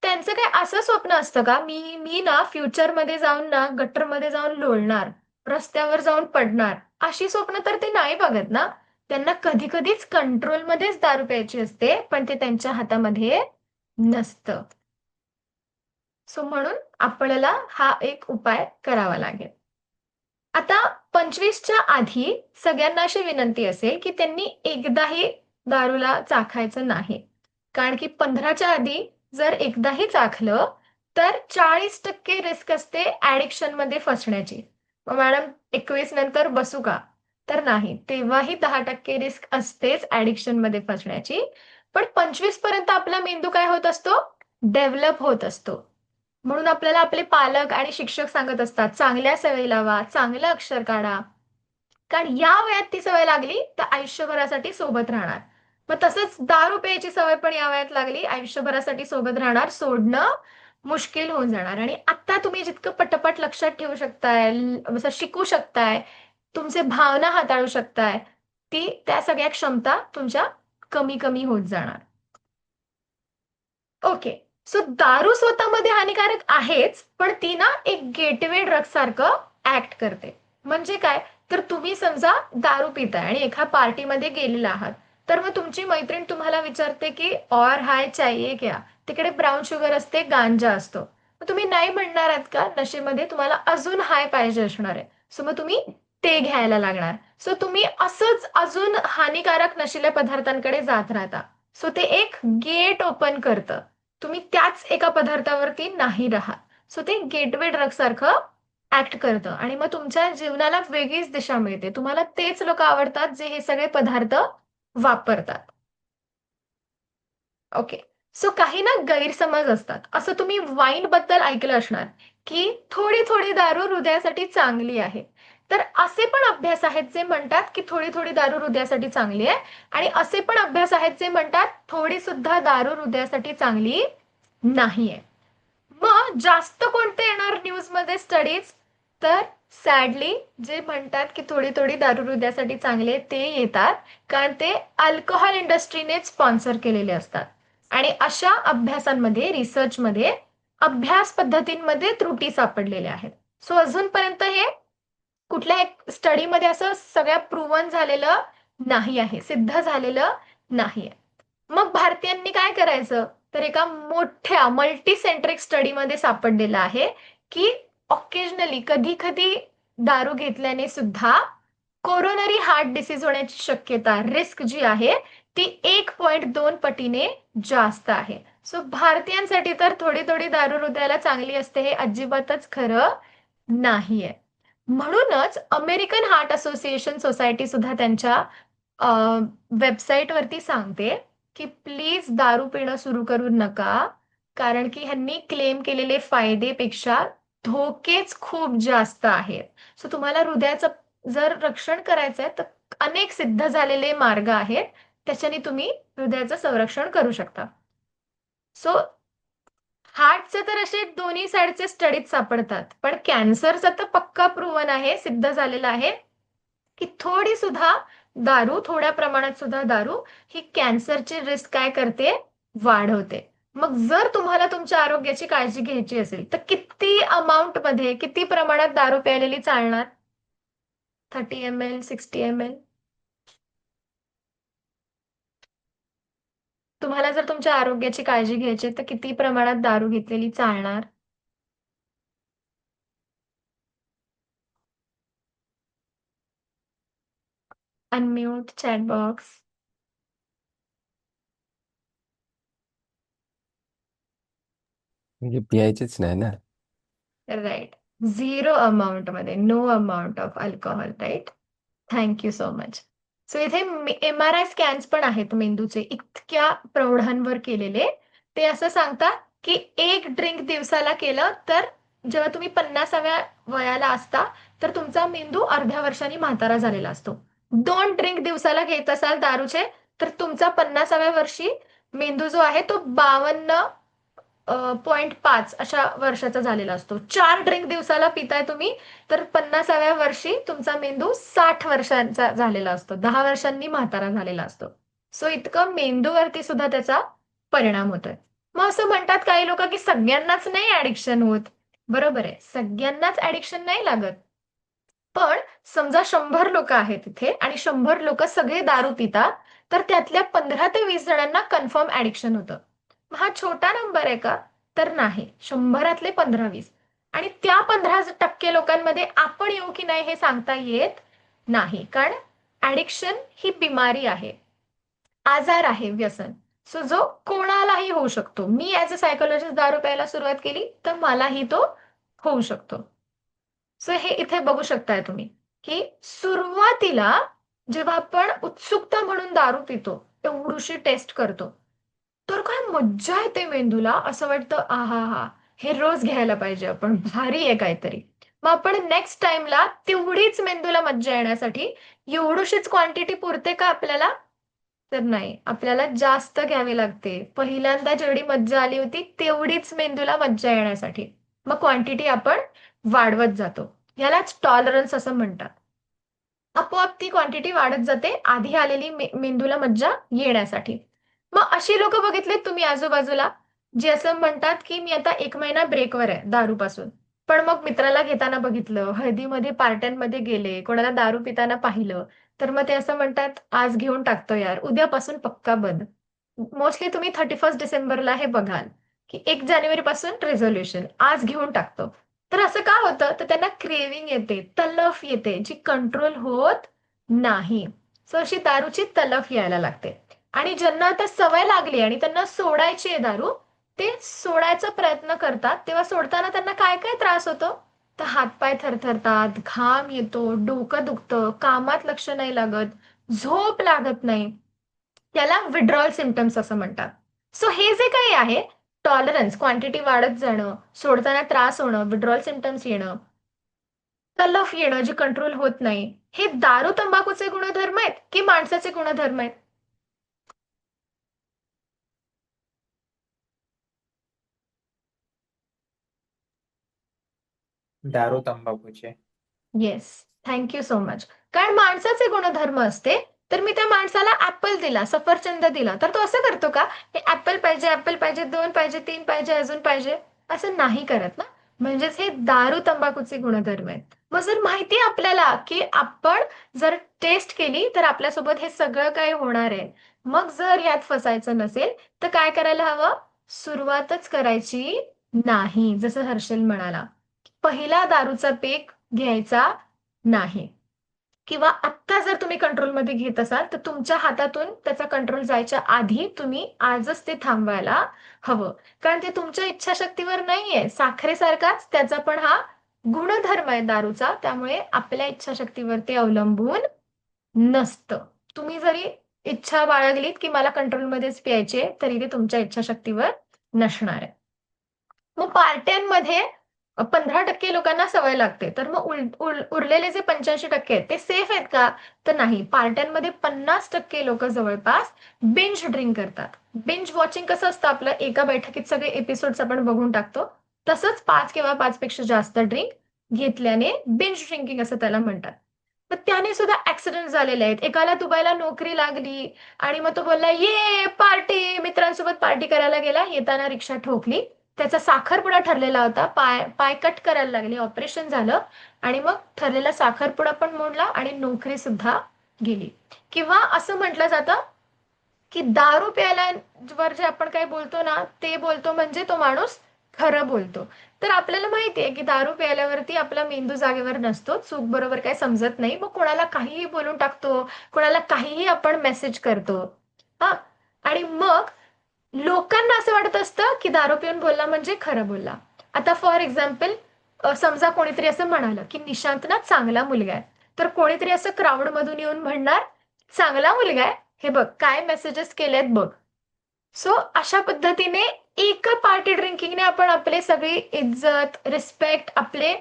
Speaker 1: त्यांचं काय असं स्वप्न असतं का मी मी ना फ्युचरमध्ये जाऊन ना गटरमध्ये जाऊन लोळणार, रस्त्यावर जाऊन पडणार, अशी स्वप्न तर ते नाही बघत ना. त्यांना कधी कधीच कंट्रोलमध्येच दारू प्यायची असते पण ते त्यांच्या हातामध्ये नसतं. सो म्हणून आपल्याला हा एक उपाय करावा लागेल. आता 25च्या आधी सगळ्यांना अशी विनंती असेल की त्यांनी एकदाही दारूला चाखायचं नाही. कारण की 15च्या आधी जर एकदाही चाखलं तर 40% रिस्क असते ऍडिक्शन मध्ये फसण्याची. मग मॅडम 21 नंतर बसू का? तर नाही, तेव्हाही 10% रिस्क असतेच ऍडिक्शन मध्ये फसण्याची. पण 25 पर्यंत आपला मेंदू काय होत असतो? डेव्हलप होत असतो. म्हणून आपल्याला आपले पालक आणि शिक्षक सांगत असतात चांगल्या सवयी लावा, चांगलं अक्षर काढा. कारण या वयात ती सवय लागली तर आयुष्यभरासाठी सोबत राहणार. मग तसंच दारू प्यायची सवय पण या वयात लागली, आयुष्यभरासाठी सोबत राहणार, सोडणं मुश्किल होऊन जाणार. आणि आता तुम्ही जितकं पटपट लक्षात ठेवू शकताय, असं शिकू शकताय, तुमचे भावना हाताळू शकताय, त्या सगळ्या क्षमता तुमच्या कमी कमी होत जाणार. ओके. सो दारू स्वतःमध्ये हानिकारक आहेच, पण ती ना एक गेटवे ड्रग सारखं ऍक्ट करते. म्हणजे काय? तर तुम्ही समजा दारू पिताय आणि एका पार्टीमध्ये गेलेला आहात, तर मग तुमची मैत्रीण तुम्हाला विचारते की और हाय चाहिए क्या? तिकडे ब्राऊन शुगर असते, गांजा असतो. मग तुम्ही नाही म्हणणार आहात का? नशेमध्ये तुम्हाला अजून हाय पाहिजे असणार आहे. सो मग तुम्ही ते घ्यायला लागणार. सो तुम्ही असंच अजून हानिकारक नशिल्या पदार्थांकडे जात राहता. सो ते एक गेट ओपन करतं. तुम्ही त्याच एका पदार्थावरती नाही राहत. सो ते गेटवे ड्रग सारखं ऍक्ट करतं आणि मग तुमच्या जीवनाला वेगळीच दिशा मिळते. तुम्हाला तेच लोक आवडतात जे हे सगळे पदार्थ वापरतात. ओके. सो काही ना गैरसमज असतात. असं तुम्ही वाईन बद्दल ऐकलं असणार की थोडी थोडी दारू हृदयासाठी चांगली आहे. तर असे पण अभ्यास आहेत जे म्हणतात की थोडी थोडी दारू हृदयासाठी चांगली आहे. आणि असे पण अभ्यास आहेत जे म्हणतात थोडी सुद्धा दारू हृदयासाठी चांगली नाहीये. मग जास्त कोणते येणार न्यूज मध्ये स्टडीज? तर सॅडली जे म्हणतात की थोडी थोडी दारू हृदयासाठी चांगले ते येतात, कारण ते अल्कोहोल इंडस्ट्रीने स्पॉन्सर केलेले असतात. आणि अशा अभ्यासांमध्ये, रिसर्चमध्ये, अभ्यास पद्धतींमध्ये त्रुटी सापडलेल्या आहेत. सो अजूनपर्यंत हे कुठल्या एक स्टडीमध्ये असं सगळ्या प्रूव्हन झालेलं नाही आहे, सिद्ध झालेलं नाहीये. मग भारतीयांनी काय करायचं? तर एका मोठ्या मल्टीसेंट्रिक स्टडीमध्ये सापडलेलं आहे की ऑकेजनली कधी कधी दारू घेतल्याने सुद्धा कोरोनरी हार्ट डिसीज होण्याची शक्यता, रिस्क जी आहे ती 1.2 पटीने जास्त आहे. सो भारतीयांसाठी तर थोडी थोडी दारू हृदयाला चांगली असते हे अजिबातच खरं नाहीये. म्हणूनच अमेरिकन हार्ट असोसिएशन सोसायटी सुद्धा त्यांच्या वेबसाईटवरती सांगते की प्लीज दारू पिणं सुरू करू नका, कारण की ह्यांनी क्लेम केलेले फायदेपेक्षा धोकेच खूप जास्त आहेत. सो तुम्हाला हृदयाचं जर रक्षण करायचं आहे तर अनेक सिद्ध झालेले मार्ग आहेत, त्याच्याने तुम्ही हृदयाचं संरक्षण करू शकता. सो हार्टचे तर असे दोन्ही साईडचे स्टडीज सापडतात, पण कॅन्सरचं तर पक्का प्रूव्हन आहे, सिद्ध झालेलं आहे की थोडी सुद्धा दारू, थोड्या प्रमाणात सुद्धा दारू ही कॅन्सरची रिस्क काय करते? वाढवते. मग जर तुम्हाला तुमच्या आरोग्याची काळजी घ्यायची असेल तर किती अमाऊंट मध्ये, किती प्रमाणात दारू प्यायलेली चालणार? 30 ml, 60 ml? तुम्हाला जर तुमच्या आरोग्याची काळजी घ्यायची तर किती प्रमाणात दारू घेतलेली चालणार? Unmute chat box.
Speaker 2: म्हणजे पियायचीच नाही ना.
Speaker 1: राईट. झिरो अमाऊंट मध्ये, no amount of alcohol, right. Thank you so much. So इथे MRI स्कॅन्स पण आहेत मेंदूचे इतक्या प्रौढांवर केलेले. ते असं सांगतात की एक ड्रिंक दिवसाला केलं तर जेव्हा तुम्ही 50व्या वयाला असता तर तुमचा मेंदू अर्ध्या वर्षांनी म्हातारा झालेला असतो. 2 ड्रिंक दिवसाला घेत असाल दारूचे तर तुमचा 50व्या वर्षी मेंदू जो आहे तो 52.5 अशा वर्षाचा झालेला असतो. 4 ड्रिंक दिवसाला पिताय तुम्ही, तर 50व्या वर्षी तुमचा मेंदू 60 वर्षांचा झालेला असतो. 10 वर्षांनी म्हातारा झालेला असतो. सो इतकं मेंदूवरती सुद्धा त्याचा परिणाम होतोय. मग असं म्हणतात काही लोक की सगळ्यांनाच नाही ऍडिक्शन होत. बरोबर आहे, सगळ्यांनाच ऍडिक्शन नाही लागत. पण समजा 100 लोक आहेत तिथे आणि 100 लोक सगळे दारू पितात, तर त्यातल्या 15 ते 20 जणांना कन्फर्म ऍडिक्शन होतं. हा छोटा नंबर आहे का? तर नाही. 100तले 15-20. आणि त्या 15% लोकांमध्ये आपण येऊ की नाही हे सांगता येत नाही. कारण ऍडिक्शन ही बिमारी आहे, आजार आहे, व्यसन. सो जो कोणालाही होऊ शकतो. मी ऍज अ सायकोलॉजिस्ट दारू प्यायला सुरुवात केली तर मलाही तो होऊ शकतो. सो हे इथे बघू शकताय तुम्ही की सुरुवातीला जेव्हा आपण उत्सुकता म्हणून दारू पितो, एवढीशी टेस्ट करतो, तर काय मज्जा येते मेंदूला. असं वाटतं आहा हा, हे रोज घ्यायला पाहिजे, आपण भारी आहे काहीतरी. मग आपण नेक्स्ट टाइमला तेवढीच मेंदूला मज्जा येण्यासाठी एवढीशीच क्वांटिटी पुरते का आपल्याला? तर नाही, आपल्याला जास्त घ्यावी लागते. पहिल्यांदा जेवढी मज्जा आली होती तेवढीच मेंदूला मज्जा येण्यासाठी मग क्वांटिटी आपण वाढवत जातो. यालाच टॉलरन्स असं म्हणतात. आपोआप ती क्वांटिटी वाढत जाते आधी आलेली मेंदूला मज्जा येण्यासाठी. मग अशी लोक बघितलेत तुम्ही आजूबाजूला, जे असं म्हणतात की मी आता 1 महिना ब्रेकवर आहे दारूपासून, पण मग मित्राला घेताना बघितलं, हळदीमध्ये पार्ट्यांमध्ये गेले, कोणाला दारू पिताना पाहिलं, तर मग ते असं म्हणतात आज घेऊन टाकतो यार, उद्यापासून पक्का बंद. मोस्टली तुम्ही 31 डिसेंबरला हे बघाल की 1 जानेवारी पासून रेझोल्युशन आज घेऊन टाकतो. तर असं का होतं? तर त्यांना क्रेविंग येते, तलफ येते, जी कंट्रोल होत नाही. सो अशी दारूची तलफ यायला लागते. आणि ज्यांना आता सवय लागली आणि त्यांना सोडायची आहे दारू, ते सोडायचा प्रयत्न करतात. तेव्हा सोडताना त्यांना काय काय त्रास होतो? तर हातपाय थरथरतात, घाम येतो, डोकं दुखतं, कामात लक्ष नाही लागत, झोप लागत नाही. त्याला विड्रॉल सिम्पटम्स असं म्हणतात. सो हे जे काही आहे, टॉलरन्स, क्वांटिटी वाढत जाणं, सोडताना त्रास होणं, विड्रॉल सिम्पटम्स येणं, तलफ येणं जे कंट्रोल होत नाही, हे दारू तंबाखूचे गुणधर्म आहेत की माणसाचे गुणधर्म आहेत?
Speaker 4: दारू तंबाखूचे.
Speaker 1: Yes, thank you so much. कारण माणसाचे गुणधर्म असते, तर मी त्या माणसाला ऍपल दिला, सफरचंद दिला, तर तो असं करतो का? हे ऍपल पाहिजे, ऍपल पाहिजे, 2 पाहिजे, 3 पाहिजे, अजून पाहिजे, असं नाही करत ना. म्हणजेच हे दारू तंबाखूचे गुणधर्म आहेत. मग जर माहिती आपल्याला की आपण जर टेस्ट केली तर आपल्यासोबत हे सगळं काही होणार आहे, मग जर यात फसायचं नसेल तर काय करायला हवं? सुरुवातच करायची नाही. जसं हर्षल म्हणाला, पहिला दारूचा पेक घ्यायचा नाही. किंवा आत्ता जर तुम्ही कंट्रोलमध्ये घेत असाल तर तुमच्या हातातून त्याचा कंट्रोल जायच्या आधी तुम्ही आजच ते थांबवायला हवं. कारण ते तुमच्या इच्छाशक्तीवर नाहीये. साखरेसारखाच त्याचा पण हा गुणधर्म आहे दारूचा. त्यामुळे आपल्या इच्छाशक्तीवर ते अवलंबून नसतं. तुम्ही जरी इच्छा बाळगलीत की मला कंट्रोलमध्येच प्यायचे, तरी ते तुमच्या इच्छाशक्तीवर नसणार आहे. मग पार्ट्यांमध्ये 15% लोकांना सवय लागते, तर मग उरलेले जे 85% आहेत ते सेफ आहेत का? तर नाही. पार्ट्यांमध्ये 50% लोक जवळपास बिंज ड्रिंक करतात. बिंज वॉचिंग कसं असतं आपलं, एका बैठकीत सगळे एपिसोड्स आपण बघून टाकतो, तसंच 5 किंवा 5 पेक्षा जास्त ड्रिंक घेतल्याने बिंज ड्रिंकिंग असं त्याला म्हणतात. तर त्याने सुद्धा ऍक्सिडेंट झालेले आहेत. एकाला दुबईला नोकरी लागली आणि मग तो बोलला ये पार्टी, मित्रांसोबत पार्टी करायला गेला, येताना रिक्षा ठोकली, त्याचा साखरपुडा ठरलेला होता, पाय पाय कट करायला लागले, ऑपरेशन झालं आणि मग ठरलेला साखरपुडा पण मोडला आणि नोकरी सुद्धा गेली. किंवा असं म्हटलं जातं की दारू प्यायला वर जे आपण काही बोलतो ना, ते बोलतो म्हणजे तो माणूस खरं बोलतो. तर आपल्याला माहिती आहे की दारू प्यायल्यावरती आपला मेंदू जागेवर नसतो, चूक बरोबर काही समजत नाही, मग कोणाला काहीही बोलून टाकतो, कोणाला काहीही आपण मेसेज करतो. हा, आणि मग लोकांना असं वाटत असतं की दारू पिऊन बोलला म्हणजे खरं बोलला. आता फॉर एक्झाम्पल, समजा कोणीतरी असं म्हणालं की निशांत ना चांगला मुलगा आहे, तर कोणीतरी असं क्राऊड मधून येऊन म्हणणार चांगला मुलगा आहे, हे बघ काय मेसेजेस केलेत बघ. सो अशा पद्धतीने एका पार्टी ड्रिंकिंगने आपण आपले सगळी इज्जत, रिस्पेक्ट, आपले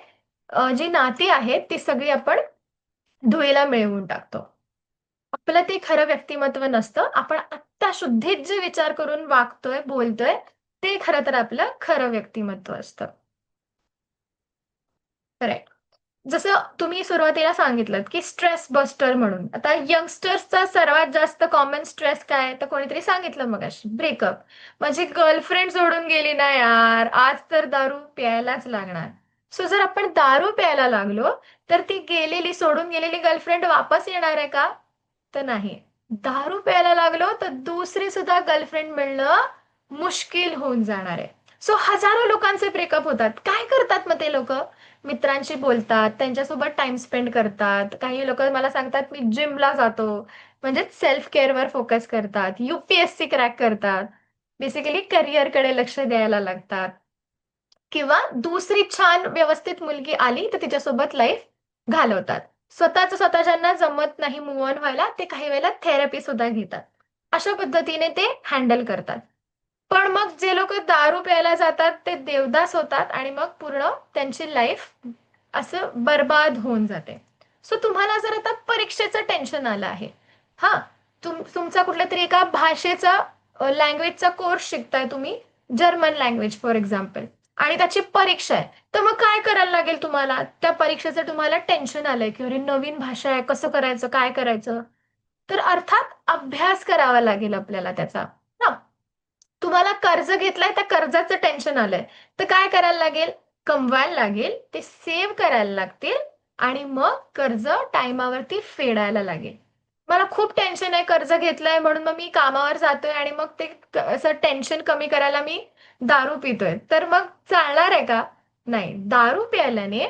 Speaker 1: जी नाती आहेत ती सगळी आपण धुळीला मिळवून टाकतो. आपलं ते खरं व्यक्तिमत्व नसतं. आपण त्या शुद्धीत जे विचार करून वागतोय बोलतोय ते खरं तर आपलं खरं व्यक्तिमत्व असतं. करेक्ट. जसं तुम्ही सुरुवातीला सांगितलं की स्ट्रेस बस्टर म्हणून, आता यंगस्टर्सचा सर्वात जास्त कॉमन स्ट्रेस काय, तर कोणीतरी सांगितलं मगाशी, ब्रेकअप. माझी गर्लफ्रेंड सोडून गेली ना यार, आज तर दारू प्यायलाच लागणार. सो जर आपण दारू प्यायला लागलो तर ती गेलेली सोडून गेलेली गर्लफ्रेंड वापस येणार आहे का, तर नाही. दारू प्यायला लागलो तर दुसरी सुद्धा गर्लफ्रेंड मिळणं मुश्किल होऊन जाणार आहे. सो हजारो लोकांचे ब्रेकअप होतात. काय करतात मग ते लोक? मित्रांशी बोलतात, त्यांच्यासोबत टाइम स्पेंड करतात. काही लोक मला सांगतात मी जिमला जातो, म्हणजे सेल्फ केअरवर फोकस करतात, UPSC क्रॅक करतात, बेसिकली करिअरकडे लक्ष द्यायला लागतात. किंवा दुसरी छान व्यवस्थित मुलगी आली तर तिच्यासोबत लाईफ घालवतात. स्वतःच्या जमत नाही मूव्ह ऑन व्हायला, ते काही वेळेला थेरपी सुद्धा घेतात. अशा पद्धतीने ते हँडल करतात. पण मग जे लोक दारू प्यायला जातात ते देवदास होतात आणि मग पूर्ण त्यांची लाईफ असं बर्बाद होऊन जाते. सो तुम्हाला जर आता परीक्षेचं टेन्शन आलं आहे, हा, तुमचा कुठल्या तरी एका भाषेचा लँग्वेजचा कोर्स शिकताय तुम्ही, जर्मन लँग्वेज फॉर एक्झाम्पल, आणि त्याची परीक्षा आहे, तर मग काय करायला लागेल तुम्हाला? त्या परीक्षेचं तुम्हाला टेन्शन आलंय की अरे नवीन भाषा आहे, कसं करायचं, काय करायचं, तर अर्थात अभ्यास करावा लागेल आपल्याला त्याचा ना. तुम्हाला कर्ज घेतलंय, त्या कर्जाचं टेन्शन आलंय, तर काय करायला लागेल? कमवायला लागेल, ते सेव्ह करायला लागतील आणि मग कर्ज टायमावरती फेडायला लागेल. मला खूप टेन्शन आहे, कर्ज घेतलंय म्हणून मग मी कामावर जातोय आणि मग ते असं टेन्शन कमी करायला मी दारू पितोय, तर मग चालणार आहे का? नाही. दारू प्यायल्याने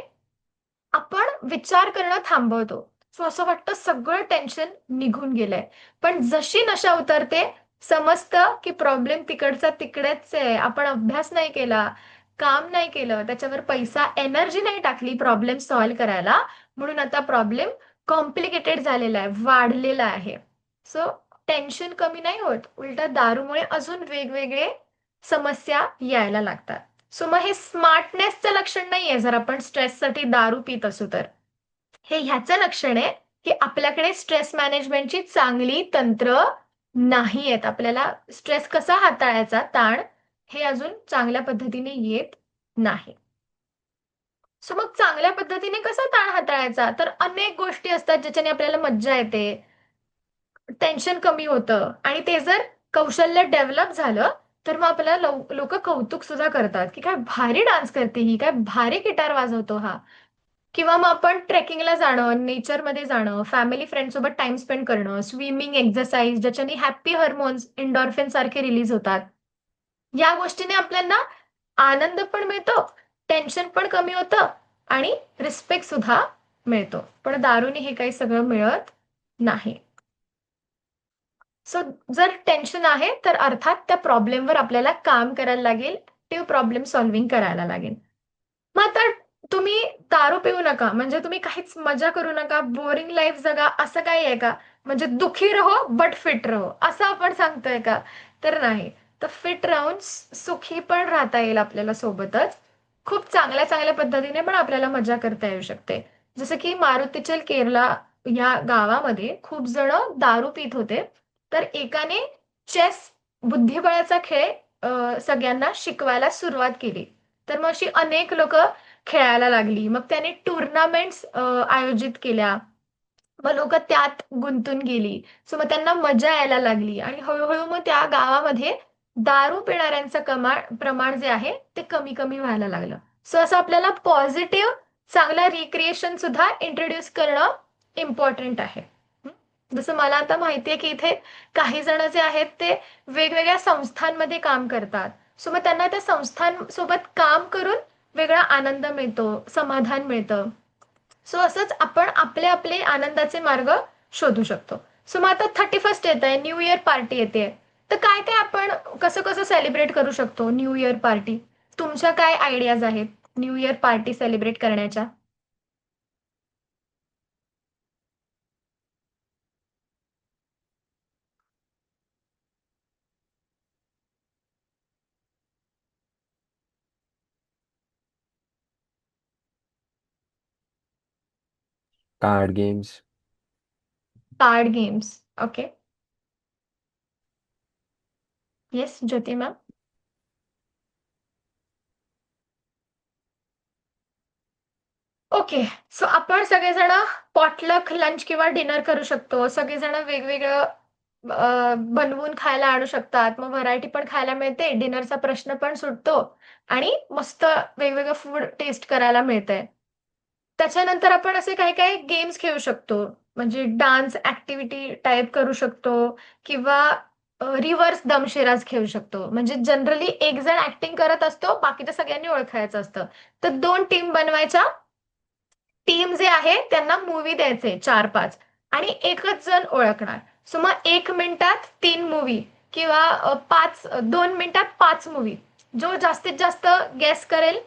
Speaker 1: आपण विचार करणं थांबवतो. सो असं वाटतं सगळं टेन्शन निघून गेलंय. पण जशी नशा उतरते समजतं की प्रॉब्लेम तिकडचा तिकडेच आहे. आपण अभ्यास नाही केला, काम नाही केलं, त्याच्यावर पैसा, एनर्जी नाही टाकली प्रॉब्लेम सॉल्व्ह करायला, म्हणून आता प्रॉब्लेम कॉम्प्लिकेटेड झालेला आहे, वाढलेला आहे. सो टेन्शन कमी नाही होत, उलट दारूमुळे अजून वेगवेगळे समस्या यायला लागतात. सो मग हे स्मार्टनेसचं लक्षण नाहीये जर आपण स्ट्रेससाठी दारू पित असू तर. हे ह्याचं लक्षण आहे की आपल्याकडे स्ट्रेस मॅनेजमेंटची चांगली तंत्र नाही आहेत. आपल्याला स्ट्रेस कसा हाताळायचा, ताण, हे अजून चांगल्या पद्धतीने येत नाही. सो मग चांगल्या पद्धतीने कसा ताण हाताळायचा, तर अनेक गोष्टी असतात ज्याच्याने आपल्याला मज्जा येते, टेन्शन कमी होतं, आणि ते जर कौशल्य डेव्हलप झालं तर मग आपल्याला लोक कौतुक सुद्धा करतात की काय भारी डान्स करते ही, काय भारी गिटार वाजवतो हा. किंवा मग आपण ट्रेकिंगला जाणं, नेचरमध्ये जाणं, फॅमिली फ्रेंड सोबत टाइम स्पेंड करणं, स्विमिंग, एक्सरसाइज, ज्याच्याने हॅपी हार्मोन्स, एंडॉर्फिन सारखे रिलीज होतात. या गोष्टीने आपल्याला आनंद पण मिळतो, टेन्शन पण कमी होतं आणि रिस्पेक्ट सुद्धा मिळतो. पण दारूने हे काही सगळं मिळत नाही. सो जर टेन्शन आहे तर अर्थात त्या प्रॉब्लेमवर आपल्याला काम करायला लागेल, ते प्रॉब्लेम सॉल्व्हिंग करायला लागेल. मग आता तुम्ही दारू पिऊ नका म्हणजे तुम्ही काहीच मजा करू नका, बोरिंग लाईफ जगा, असं काही आहे का? म्हणजे दुखी रहो बट फिट रहो, असं आपण सांगतोय का? तर नाही. तर फिट राहून सुखी पण राहता येईल आपल्याला सोबतच. खूप चांगल्या चांगल्या पद्धतीने पण आपल्याला मजा करता येऊ शकते. जसं की मारुतिचल केरला या गावामध्ये खूप जण दारू पित होते, तर एकाने चेस, बुद्धिबळाचा खेळ सगळ्यांना शिकवायला सुरुवात केली. तर मग अशी अनेक लोक खेळायला लागली. मग त्याने टुर्नामेंट्स आयोजित केल्या. मग लोक त्यात गुंतून गेली. सो मग त्यांना मजा यायला लागली आणि हळूहळू मग त्या गावामध्ये दारू पिणाऱ्यांचं प्रमाण जे आहे ते कमी कमी व्हायला लागलं. सो असं आपल्याला पॉझिटिव्ह चांगला रिक्रिएशन सुद्धा इंट्रोड्यूस करणं इम्पॉर्टंट आहे. जसं मला आता माहितीये की इथे काही जण जे आहेत ते वेगवेगळ्या संस्थांमध्ये काम करतात. सो मग त्यांना त्या संस्थांसोबत काम करून वेगळा आनंद मिळतो, समाधान मिळतं. सो असंच आपण आपले आपले आनंदाचे मार्ग शोधू शकतो. सो मग आता 31st येत आहे, न्यू इयर पार्टी येते, तर काय काय आपण कसं कसं सेलिब्रेट करू शकतो न्यू इयर पार्टी? तुमच्या काय आयडियाज आहेत न्यू इयर पार्टी सेलिब्रेट करण्याच्या?
Speaker 2: Card games.
Speaker 1: Card games. Okay. Yes Jyoti ma'am. Okay. So आपण सगळेजण पॉटलक लंच किंवा डिनर करू शकतो. सगळेजण वेगवेगळं बनवून खायला आणू शकतात. मग व्हरायटी पण खायला मिळते, डिनरचा प्रश्न पण सुटतो आणि मस्त वेगवेगळं फूड टेस्ट करायला मिळतंय. त्याच्यानंतर आपण असे काही काही गेम्स खेळू शकतो. म्हणजे डान्स ॲक्टिव्हिटी टाइप करू शकतो किंवा रिव्हर्स दमशेराज खेळू शकतो. म्हणजे जनरली एक जण ॲक्टिंग करत असतो, बाकीच्या सगळ्यांनी ओळखायचं असतं. तर 2 टीम बनवायच्या. टीम जे आहे त्यांना मूव्ही द्यायचे 4-5 आणि एकच जण ओळखणार. सो मग 1 मिनिटात 3 मूव्ही किंवा 2 मिनिटात 5 मूव्ही. जो जास्तीत जास्त गेस करेल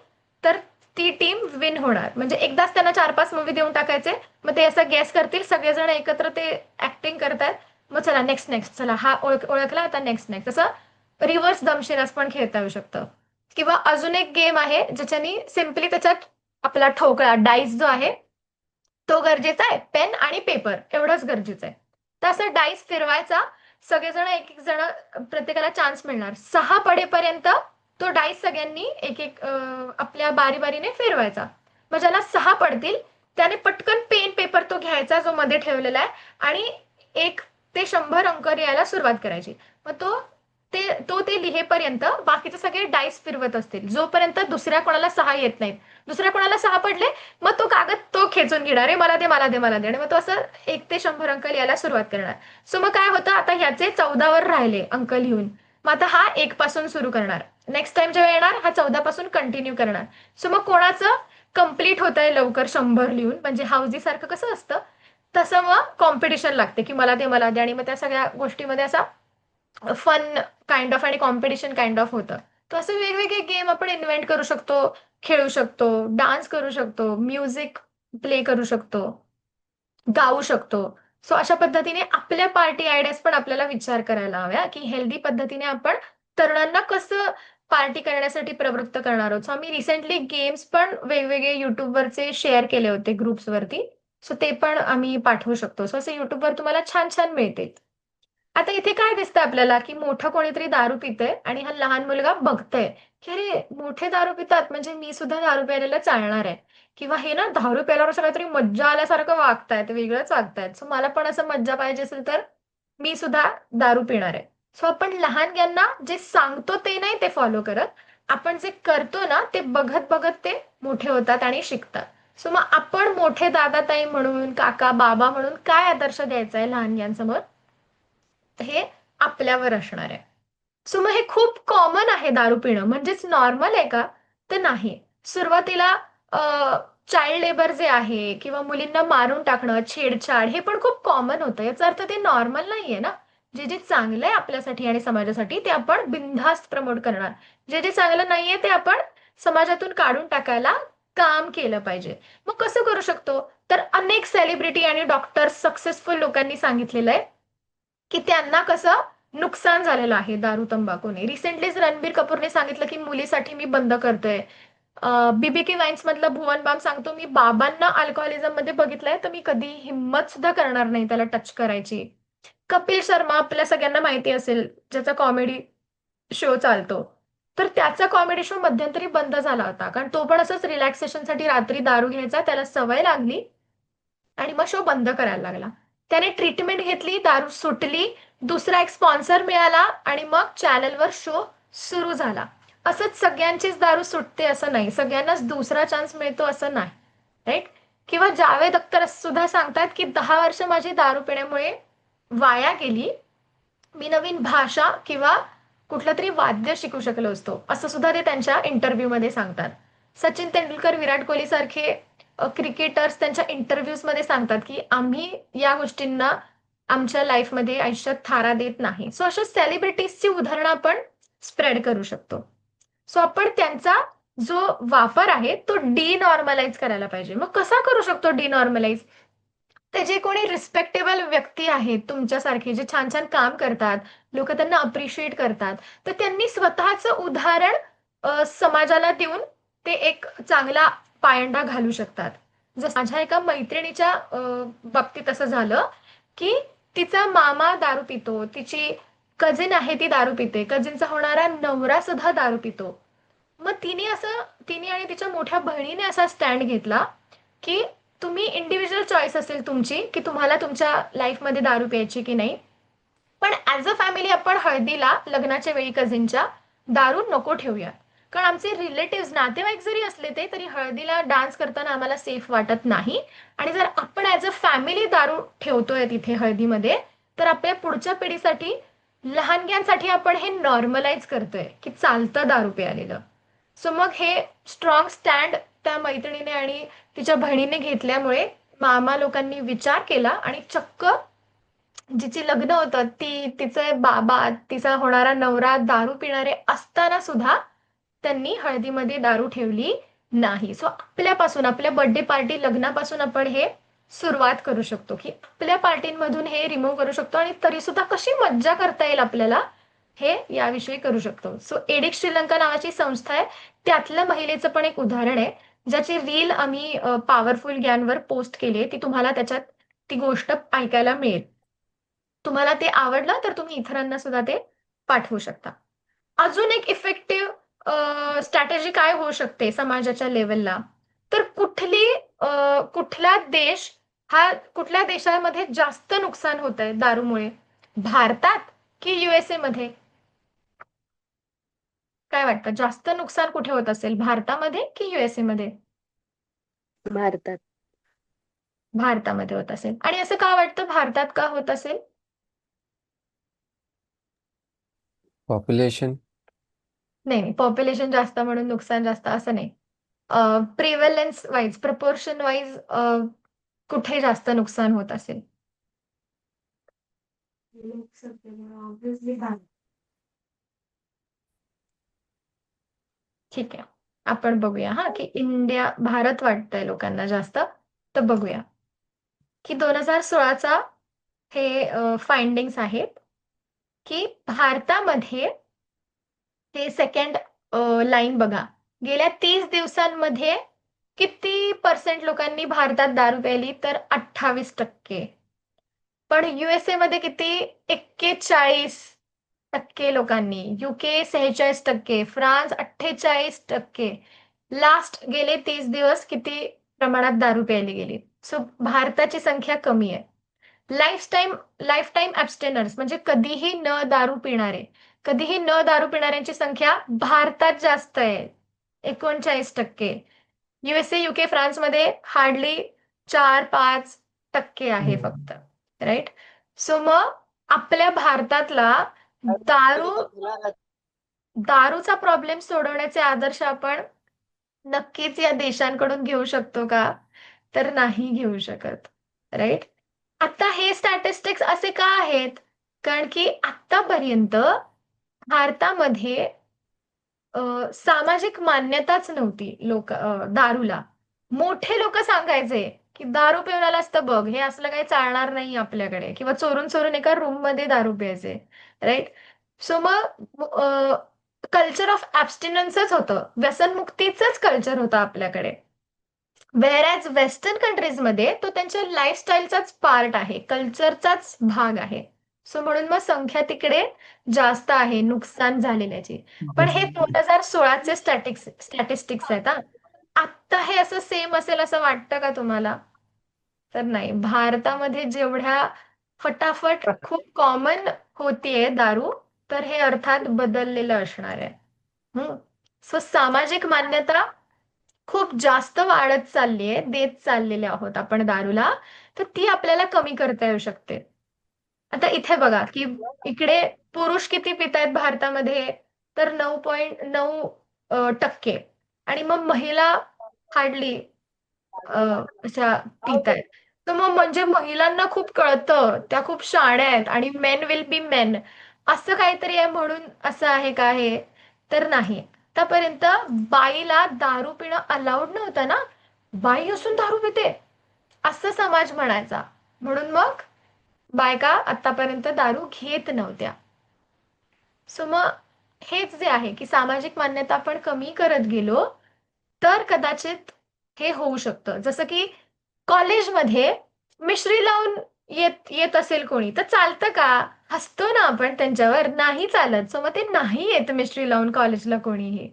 Speaker 1: तर ती टीम विन होणार. म्हणजे एकदाच त्यांना 4-5 मूव्ही देऊन टाकायचे. मग ते असं गेस करतील, सगळेजण एकत्र ते ॲक्टिंग करतायत. मग चला नेक्स्ट नेक्स्ट, चला हा ओळखला, आता नेक्स्ट नेक्स्ट, असं रिव्हर्स दमशेराज पण खेळता येऊ शकतं. किंवा अजून एक गेम आहे ज्याच्यानी सिम्पली त्याच्यात आपला ठोकळा डाईस जो आहे तो गरजेचा आहे. पेन आणि पेपर एवढंच गरजेचं आहे. तर असं डाईस फिरवायचा. सगळेजण एक एक जण, प्रत्येकाला चान्स मिळणार. 6 पडेपर्यंत तो डाईस सगळ्यांनी एक एक आपल्या बारी बारीने फिरवायचा. मग ज्याला 6 पडतील त्याने पटकन पेन पेपर तो घ्यायचा जो मध्ये ठेवलेला आहे आणि 1 ते 100 अंक लिहायला सुरुवात करायची. मग ते लिहेपर्यंत बाकीचे सगळे डाईस फिरवत असतील, जोपर्यंत दुसऱ्या कोणाला 6 येत नाहीत. दुसऱ्या कोणाला 6 पडले मग तो कागद तो खेचून घेणार, रे मला दे मला दे मला दे, आणि मग तो असं 1 ते 100 अंक लिहायला सुरुवात करणार. सो मग काय होतं, आता ह्याचे 14 वर राहिले अंक लिहून. मग आता हा 1 पासून सुरू करणार. नेक्स्ट टाइम जेव्हा येणार हा 14 पासून कंटिन्यू करणार. सो मग कोणाचं कंप्लीट होत आहे लवकर 100 लिहून, म्हणजे हाऊजी सारखं कसं असतं तसं मग कॉम्पिटिशन लागते की मला दे, आणि मग त्या सगळ्या गोष्टीमध्ये असा फन काइंड ऑफ आणि कॉम्पिटिशन काइंड ऑफ होतं. तर असे वेगवेगळे गेम आपण इन्व्हेंट करू शकतो, खेळू शकतो, डान्स करू शकतो, म्युझिक प्ले करू शकतो, गाऊ शकतो. सो अशा पद्धतीने आपल्या पार्टी आयडियाज पण आपल्याला विचार करायला हव्या, की हेल्दी पद्धतीने आपण तरुणांना कसं पार्टी करण्यासाठी प्रवृत्त करणार आहोत. सो आम्ही रिसेंटली गेम्स पण वेगवेगळे YouTubeवरचे शेअर केले होते ग्रुप्सवरती. सो ते पण आम्ही पाठवू शकतो. सो असे YouTubeवर तुम्हाला छान छान मिळते. आता इथे काय दिसतंय आपल्याला, की मोठं कोणीतरी दारू पितंय आणि हा लहान मुलगा बघतोय, की अरे मोठे दारू पितात म्हणजे मी सुद्धा दारू प्यायलेलं चालणार आहे. किंवा हे ना दारू प्यायल्यावर असं काहीतरी मज्जा आल्यासारखं वागतायत, वेगळंच वागतायत. सो मला पण असं मज्जा पाहिजे असेल तर मी सुद्धा दारू पिणार आहे. सो आपण लहानग्यांना जे सांगतो ते नाही ते फॉलो करत. आपण जे करतो ना ते बघत बघत ते मोठे होतात आणि शिकतात. सो मग आपण मोठे दादा ताई म्हणून, काका बाबा म्हणून काय आदर्श द्यायचा आहे लहानग्यांसमोर, हे आपल्यावर असणार आहे. सो मग हे खूप कॉमन आहे दारू पिणं, म्हणजेच नॉर्मल आहे का? तर नाही. सुरुवातीला चाइल्ड लेबर जे आहे किंवा मुलींना मारून टाकणं, छेडछाड हे पण खूप कॉमन होतं. याचा अर्थ ते नॉर्मल नाहीये ना. जे जे चांगलं आहे आपल्यासाठी आणि समाजासाठी ते आपण बिनधास्त प्रमोट करणार. जे जे चांगलं नाहीये ते आपण समाजातून काढून टाकायला काम केलं पाहिजे. मग कसं करू शकतो? तर अनेक सेलिब्रिटी आणि डॉक्टर्स, सक्सेसफुल लोकांनी सांगितलेलं आहे, की त्यांना कसं नुकसान झालेलं आहे दारू तंबाखूने. रिसेंटलीच रणबीर कपूरने सांगितलं की मुलीसाठी मी बंद करतोय. बीबीके वाईन्स मधला भुवन बाम सांगतो, मी बाबांना अल्कोहोलिझम मध्ये बघितलंय तर मी कधी हिंमत सुद्धा करणार नाही त्याला टच करायची. कपिल शर्मा आपल्या सगळ्यांना माहिती असेल, ज्याचा कॉमेडी शो चालतो. तर त्याचा कॉमेडी शो मध्यंतरी बंद झाला होता, कारण तो पण असंच रिलॅक्सेशनसाठी रात्री दारू घ्यायचा, त्याला सवय लागली आणि मग शो बंद करायला लागला. त्याने ट्रीटमेंट घेतली, दारू सुटली, दुसरा एक स्पॉन्सर मिळाला आणि मग चॅनलवर शो सुरू झाला. असंच सगळ्यांचीच दारू सुटते असं नाही, सगळ्यांनाच दुसरा चान्स मिळतो असं नाही, राईट? किंवा जावेद अख्तर सुद्धा सांगतात की 10 वर्ष माझी दारू पिण्यामुळे वाया गेली, मी नवीन भाषा किंवा कुठलं तरी वाद्य शिकू शकलो असतो, असं सुद्धा ते त्यांच्या इंटरव्ह्यू मध्ये सांगतात. सचिन तेंडुलकर, विराट कोहली सारखे क्रिकेटर्स त्यांच्या इंटरव्ह्यूज मध्ये सांगतात की आम्ही या गोष्टींना आमच्या लाईफमध्ये आयुष्यात थारा देत नाही. सो अशा सेलिब्रिटीजची उदाहरणं आपण स्प्रेड करू शकतो. सो आपण त्यांचा जो वापर आहे तो डिनॉर्मलाइज करायला पाहिजे. मग कसा करू शकतो डिनॉर्मलाइज? ते जे कोणी रिस्पेक्टेबल व्यक्ती आहेत तुमच्यासारखे, जे छान छान काम करतात, लोक त्यांना अप्रिशिएट करतात, तर त्यांनी स्वतःचं उदाहरण समाजाला देऊन ते एक चांगला पायंडा घालू शकतात. जसं माझ्या एका मैत्रिणीच्या बाबतीत असं झालं, की तिचा मामा दारू पितो, तिची कझिन आहे ती दारू पिते, कझिनचा होणारा नवरा सुद्धा दारू पितो. मग तिने आणि तिच्या मोठ्या बहिणीने असा स्टँड घेतला की तुम्ही इंडिव्हिज्युअल चॉईस असेल तुमची की तुम्हाला तुमच्या लाईफमध्ये दारू प्यायची की नाही, पण ऍज अ फॅमिली आपण हळदीला लग्नाच्या वेळी कझिनच्या दारू नको ठेवूया. कारण आमचे रिलेटिव्ह नातेवाईक जरी असले ते तरी हळदीला डान्स करताना आम्हाला सेफ वाटत नाही. आणि जर आपण ऍज अ फॅमिली दारू ठेवतोय तिथे हळदीमध्ये, तर आपल्या पुढच्या पिढीसाठी लहानग्यांसाठी आपण हे नॉर्मलाइज करतोय की चालतं दारू प्यायलेलं. सो मग हे स्ट्रॉंग स्टँड त्या मैत्रिणीने आणि तिच्या बहिणीने घेतल्यामुळे मामा लोकांनी विचार केला आणि चक्क जिची लग्न होतं तिचे बाबा, तिचा होणारा नवरा दारू पिणारे असताना सुद्धा त्यांनी हळदीमध्ये दारू ठेवली नाही. सो आपल्यापासून, आपल्या बर्थडे पार्टी, लग्नापासून आपण हे सुरुवात करू शकतो की आपल्या पार्टींमधून हे रिमूव्ह करू शकतो आणि तरी सुद्धा कशी मज्जा करता येईल आपल्याला हे याविषयी करू शकतो. सो एडिक श्रीलंका नावाची संस्था आहे, त्यातल्या महिलेचं पण एक उदाहरण आहे ज्याची रील आम्ही पॉवरफुल ज्ञानवर पोस्ट केली आहे. ती तुम्हाला त्याच्यात ती गोष्ट ऐकायला मिळेल. तुम्हाला ते आवडलं तर तुम्ही इतरांना सुद्धा ते पाठवू शकता. अजून एक इफेक्टिव्ह स्ट्रॅटेजी काय होऊ शकते समाजाच्या लेवलला, तर कुठल्या देशामध्ये जास्त नुकसान होत आहे दारूमुळे, भारतात की युएसए मध्ये? काय वाटतं, जास्त नुकसान कुठे होत असेल, भारतामध्ये की युएसए मध्ये?
Speaker 3: भारतात.
Speaker 1: भारतामध्ये होत असेल. आणि असं का वाटतं भारतात का होत असेल?
Speaker 2: पॉप्युलेशन.
Speaker 1: नाही, पॉप्युलेशन जास्त म्हणून नुकसान जास्त असं नाही. प्रिव्हलन्स वाईज, प्रपोर्शन वाईज कुठे जास्त नुकसान होत असेल? ठीक आहे, आपण बघूया हा की भारत वाटतंय लोकांना जास्त. तर बघूया की 2016चा हे फाइंडिंग्स आहेत की भारतामध्ये, हे सेकंड लाईन बघा, गेल्या 30 दिवसांमध्ये किती पर्सेंट लोकांनी भारतात दारू प्यायली, तर 28%. पण युएसए मध्ये किती? 41% लोकांनी. UK 46%, France 48%. लास्ट गेले 30 दिवस किती प्रमाणात दारू प्यायली गेली? सो भारताची संख्या कमी आहे. लाईफ टाईम ॲब्स्टेनर्स म्हणजे कधीही न दारू पिणाऱ्यांची संख्या भारतात जास्त आहे, 39%. युएसए, युके, फ्रान्समध्ये हार्डली 4-5% आहे फक्त. राईट? सो मग आपल्या भारतातला दारू दारूचा प्रॉब्लेम सोडवण्याचे आदर्श आपण नक्कीच या देशांकडून घेऊ शकतो का? तर नाही घेऊ शकत. राईट? आता हे स्टॅटिस्टिक्स असे का आहेत? कारण की आतापर्यंत भारतामध्ये सामाजिक मान्यताच नव्हती दारूला. मोठे लोक सांगायचे की दारू पिऊन आलास तर बघ, हे असलं काही चालणार नाही आपल्याकडे, किंवा चोरून चोरून एका रूम मध्ये दारू प्यायचे. राईट? सो मग कल्चर ऑफ ॲब्स्टिनन्सच होतं, व्यसनमुक्तीचंच कल्चर होतं आपल्याकडे. वेअरॅज वेस्टर्न कंट्रीजमध्ये तो त्यांच्या लाईफस्टाईलचाच पार्ट आहे, कल्चरचाच भाग आहे. सो म्हणून मग संख्या तिकडे जास्त आहे नुकसान झालेल्याची. पण हे 2016चे स्टॅटिस्टिक्स आहेत हा. आत्ता हे असं सेम असेल असं वाटतं का तुम्हाला? तर नाही. भारतामध्ये जेवढ्या फटाफट खूप कॉमन होतीये दारू, तर हे अर्थात बदललेलं असणार आहे. सो सामाजिक मान्यता खूप जास्त वाढत चालली आहे, देत चाललेले आहोत आपण दारूला, तर ती आपल्याला कमी करता येऊ शकते. आता इथे बघा की इकडे पुरुष किती पित आहेत भारतामध्ये, तर 9.9% आणि मग महिला हार्डली अशा पित आहेत. तर मग म्हणजे महिलांना खूप कळतं, त्या खूप शाण्या आहेत आणि मेन विल बी मेन असं काहीतरी आहे म्हणून असं आहे का हे? तर नाही. आतापर्यंत बाईला दारू पिणं अलाउड नव्हतं ना, बाई असून दारू पिते असं समाज म्हणायचा. म्हणून मग बायका आतापर्यंत दारू घेत नव्हत्या. सो मग हेच जे आहे की सामाजिक मान्यता आपण कमी करत गेलो तर कदाचित हे होऊ शकतं. जसं की कॉलेजमध्ये मिश्री लावून येत येत असेल कोणी तर चालतं का? हसतो ना आपण त्यांच्यावर, नाही चालत. सो मग ते नाही येत मिस्ट्री लावून कॉलेजला कोणीही,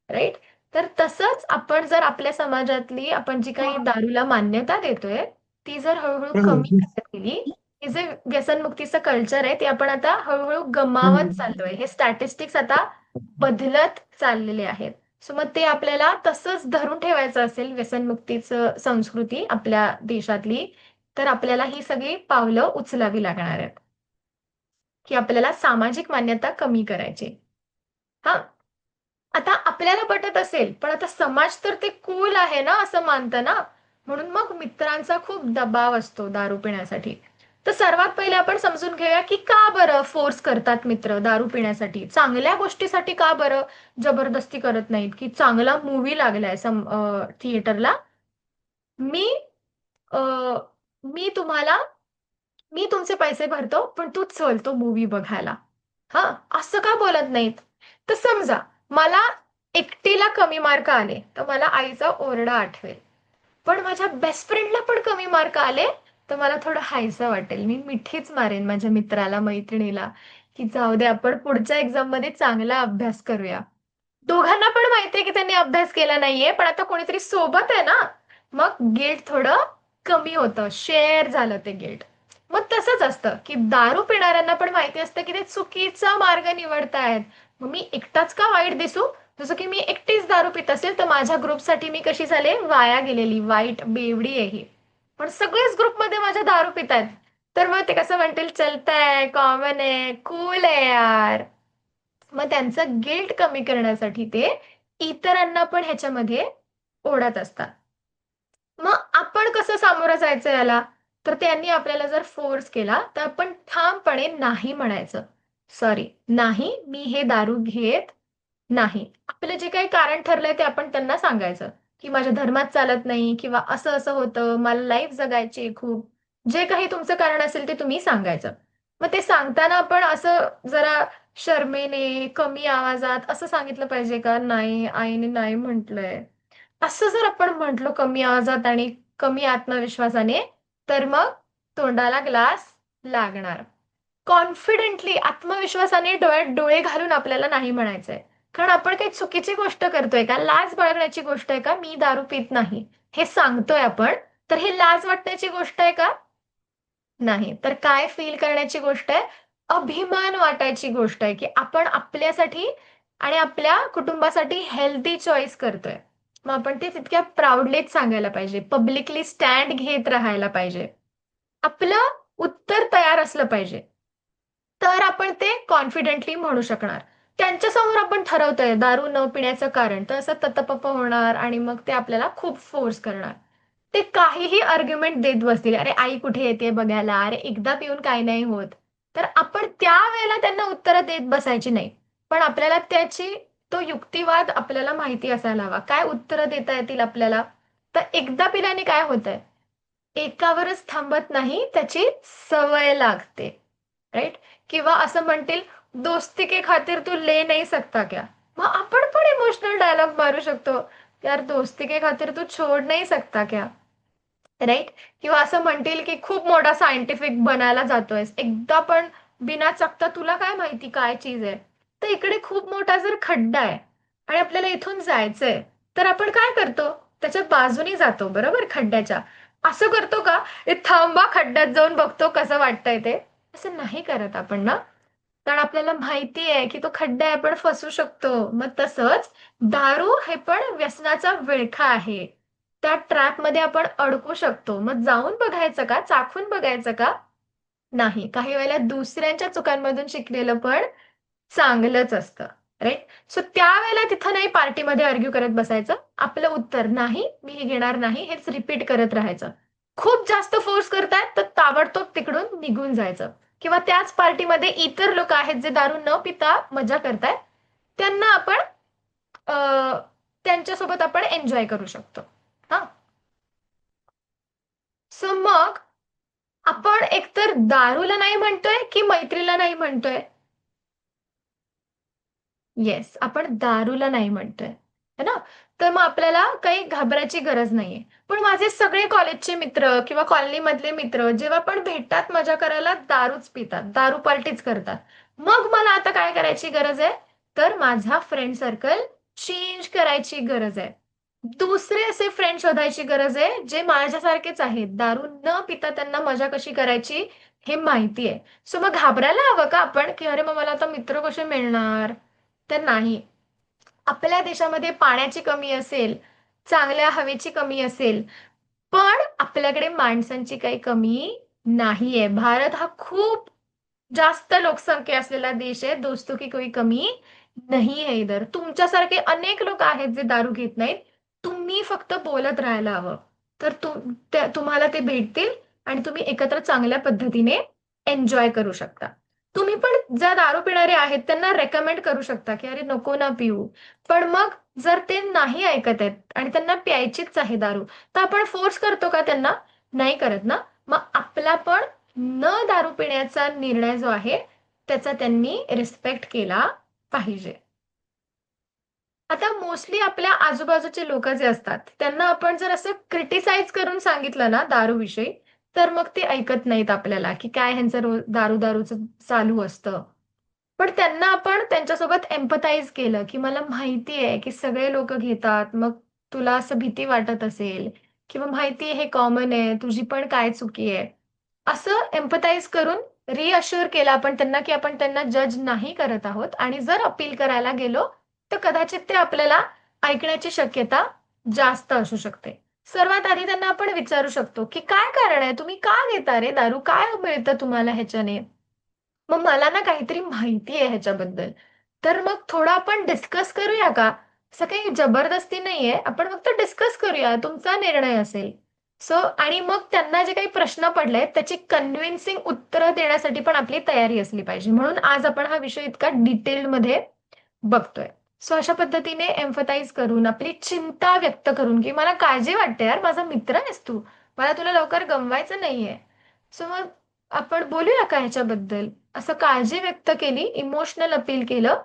Speaker 1: राईट? तर तसंच आपण जर आपल्या समाजातली आपण जी काही दारूला मान्यता देतोय, ती जर हळूहळू कमी करत गेली, हे जे व्यसनमुक्तीचं कल्चर आहे ते आपण आता हळूहळू गमावत चाललोय. हे स्टॅटिस्टिक्स आता बदलत चाललेले आहेत. सो मग ते आपल्याला तसंच धरून ठेवायचं असेल व्यसनमुक्तीचं संस्कृती आपल्या देशातली, तर आपल्याला ही सगळी पावलं उचलावी लागणार आहेत, की आपल्याला सामाजिक मान्यता कमी करायची. हा, आता आपल्याला पटत असेल, पण आता समाज तर ते कूल आहे ना असं मानतं ना, म्हणून मग मित्रांचा खूप दबाव असतो दारू पिण्यासाठी. तर सर्वात पहिले आपण समजून घेऊया की का बरं फोर्स करतात मित्र दारू पिण्यासाठी, चांगल्या गोष्टीसाठी का बरं जबरदस्ती करत नाहीत, की चांगला मूवी लागलाय थिएटरला, मी अ, मी तुम्हाला मी तुमचे पैसे भरतो पण तू चल तो मूवी बघायला. हा, असं का बोलत नाहीत? तर समजा मला एकटीला कमी मार्क आले तर मला आईचा ओरडा आठवेल, पण माझ्या बेस्ट फ्रेंडला पण कमी मार्क आले तर मला थोडं हायसं वाटेल, मी मिठीच मारेन माझ्या मित्राला मैत्रिणीला, की जाऊ दे आपण पुढच्या एक्झाम मध्ये चांगला अभ्यास करूया. दोघांना पण माहितीये की त्यांनी अभ्यास केला नाहीये, पण आता कोणीतरी सोबत आहे ना, मग गिल्ट थोडं कमी होतं, शेअर झालं ते गिल्ट. मग तसंच असतं की दारू पिणाऱ्यांना पण माहिती असतं की ते चुकीचा मार्ग निवडतायत. मग मी एकटाच का वाईट दिसू? जसं की मी एकटीच दारू पित असेल तर माझ्या ग्रुपसाठी मी कशी झाले, वाया गेलेली वाईट बेवडी आहे ही. पण सगळेच ग्रुपमध्ये माझ्या दारू पितायत, तर मग ते कसं म्हणतील, चलतंय, कॉमन आहे, कूल आहे यार. मग त्यांचं गिल्ट कमी करण्यासाठी ते इतरांना पण ह्याच्यामध्ये ओढत असतात. मग आपण कसं सामोरं जायचं याला? तर त्यांनी आपल्याला जर फोर्स केला तर आपण ठामपणे नाही म्हणायचं. सॉरी, नाही, मी हे दारू घेत नाही. आपलं जे काही कारण ठरलंय ते आपण त्यांना सांगायचं, की माझ्या धर्मात चालत नाही किंवा असं असं होतं, मला लाईफ जगायची आहे खूप. जे काही तुमचं कारण असेल ते तुम्ही सांगायचं. मग ते सांगताना आपण असं जरा शरमेने, कमी आवाजात असं सांगितलं पाहिजे का? नाही, आईने नाही म्हटलंय. असं जर आपण म्हटलो कमी आवाजात आणि कमी आत्मविश्वासाने, तर मग तोंडाला ग्लास लागणार. कॉन्फिडेंटली, आत्मविश्वासाने डोळ्यात डोळे घालून आपल्याला नाही म्हणायचंय. कारण आपण काही चुकीची गोष्ट करतोय का? लाज बाळगण्याची गोष्ट आहे का? मी दारू पित नाही, हे सांगतोय आपण, तर हे लाज वाटण्याची गोष्ट आहे का? नाही. तर काय फील करण्याची गोष्ट आहे? अभिमान वाटायची गोष्ट आहे, की आपण आपल्यासाठी आणि आपल्या कुटुंबासाठी हेल्दी चॉईस करतोय. मग आपण ते तितक्या प्राउडलीच सांगायला पाहिजे. पब्लिकली स्टँड घेत राहायला पाहिजे. आपलं उत्तर तयार असलं पाहिजे. तर आपण ते कॉन्फिडेंटली म्हणू शकणार. त्यांच्यासमोर आपण ठरवतोय दारू न पिण्याचं कारण, तर असं ततपप होणार आणि मग ते आपल्याला खूप फोर्स करणार. ते काहीही आर्ग्युमेंट देत बसतील. अरे आई कुठे येते बघायला, अरे एकदा पिऊन काय नाही होत. तर आपण त्यावेळेला त्यांना उत्तरं देत बसायची नाही. पण आपल्याला त्याची तो युक्तिवाद आपल्याला माहिती असायला हवा. काय उत्तरं देता येतील आपल्याला? तर एकदा पिल्याने काय होतंय? एकावरच थांबत नाही, त्याची सवय लागते. राइट? किंवा असं म्हणतील, दोस्ती के खातिर तू ले नहीं सकता क्या? मग आपण पण इमोशनल डायलॉग मारू शकतो. यार दोस्ती के खातिर तू छोड नहीं सकता क्या? राइट? किंवा असं म्हणतील, की खूप मोठा सायंटिफिक बनायला जातोयस. एकदा पण बिना चकता तुला काय माहिती काय चीज आहे? तर इकडे खूप मोठा जर खड्डा आहे आणि आपल्याला इथून जायचंय, तर आपण काय करतो? त्याच्या बाजूनी जातो, बरोबर? खड्ड्याच्या. असं करतो का? "ए थांबा, खड्ड्यात जाऊन बघतो कसं वाटतंय ते." असं नाही करत आपण ना. कारण आपल्याला माहिती आहे, की तो खड्डा आहे, आपण फसू शकतो. मग तसंच दारू हे पण व्यसनाचा विळखा आहे. त्या ट्रॅपमध्ये आपण अडकू शकतो. मग जाऊन बघायचं का? चाखून बघायचं का? नाही. काही वेळेला दुसऱ्यांच्या चुकांमधून शिकलेलं पण चांगलंच असतं. राइट? सो त्यावेळेला तिथं नाही पार्टीमध्ये आर्ग्यू करत बसायचं. आपलं उत्तर नाही, मी हे घेणार नाही, हेच रिपीट करत राहायचं. खूप जास्त फोर्स करतायत, तर ताबडतोब तिकडून निघून जायचं. किंवा त्याच पार्टीमध्ये इतर लोकं आहेत जे दारू न पिता मजा करतायत, त्यांना आपण अ, त्यांच्यासोबत आपण एन्जॉय करू शकतो. हां? सो मग आपण एकतर दारूला नाही म्हणतोय, की मैत्रीला नाही म्हणतोय? येस, आपण दारूला नाही म्हणतोय. है ना? तर मग आपल्याला काही घाबरायची गरज नाहीये. पण माझे सगळे कॉलेजचे मित्र किंवा कॉलनीमधले मित्र जेव्हा पण भेटतात मजा करायला दारूच पितात, दारू पार्टीच करतात. मग मला आता काय करायची गरज आहे? तर माझा फ्रेंड सर्कल चेंज करायची गरज आहे. दुसरे असे फ्रेंड शोधायची गरज आहे, जे माझ्यासारखेच आहेत. दारू न पिता त्यांना मजा कशी करायची हे माहिती आहे. सो मग घाबरायला हवं का आपण, की "अरे, मग मला आता मित्र कसे मिळणार?" तर नाही. आपल्या देशामध्ये पाण्याची कमी असेल, चांगल्या हवेची कमी असेल, पण आपल्याकडे माणसांची काही कमी नाहीये. भारत हा खूप जास्त लोकसंख्या असलेला देश आहे. दोस्तों की कोई कमी नहीं है इधर. तुमच्यासारखे अनेक लोक आहेत जे दारू घेत नाहीत. तुम्ही फक्त बोलत राहायला हवं. तर तुम्हाला ते भेटतील आणि तुम्ही एकत्र चांगल्या पद्धतीने एन्जॉय करू शकता. तुम्ही पण ज्या दारू पिणारे आहेत त्यांना रेकमेंड करू शकता, की "अरे नको ना पिऊ." पण मग जर ते नाही ऐकत आहेत आणि त्यांना प्यायचीच आहे दारू, तर आपण फोर्स करतो का त्यांना? नाही करत ना. मग आपला पण न दारू पिण्याचा निर्णय जो आहे, त्याचा त्यांनी रिस्पेक्ट केला पाहिजे. आता मोस्टली आपल्या आजूबाजूचे लोकं जे असतात, त्यांना आपण जर असं क्रिटिसाइज करून सांगितलं ना दारूविषयी, तर मग ते ऐकत नाहीत आपल्याला, की काय ह्यांचं रोज दारू-दारूचं चालू असतं. पण त्यांना आपण त्यांच्यासोबत एम्पथाइज केलं, की मला माहिती आहे, की सगळे लोकं घेतात. मग तुला असं भीती वाटत असेल किंवा माहिती आहे हे कॉमन आहे, तुझी पण काय चुकी आहे. असं एम्पथाइज करून रिअश्युअर केलं आपण त्यांना, की आपण त्यांना जज नाही करत आहोत आणि जर अपील करायला गेलो, तर कदाचित ते आपल्याला ऐकण्याची शक्यता जास्त असू शकते. सर्वात आधी त्यांना आपण विचारू शकतो, की "काय कारण आहे? तुम्ही का घेता रे दारू? काय मिळतं तुम्हाला ह्याच्याने?" मग मला ना काहीतरी माहिती आहे ह्याच्याबद्दल. तर मग थोडं आपण डिस्कस करूया का? असं काही जबरदस्ती नाहीये. आपण फक्त डिस्कस करूया. तुमचा निर्णय असेल. सो आणि मग त्यांना जे काही प्रश्न पडलेत त्याची कन्व्हिन्सिंग उत्तरं देण्यासाठी पण आपली तयारी असली पाहिजे. म्हणून आज आपण हा विषय इतका डिटेलमध्ये बघतोय. सो अशा पद्धतीने एम्फाथाइज करून, आपली चिंता व्यक्त करून, की "मला काळजी वाटते यार, माझा मित्र आहेस तू. मला तुला लवकर गमवायचं नाहीये." सो मग आपण बोलूया का ह्याच्याबद्दल? असं काळजी व्यक्त केली, इमोशनल अपील केलं,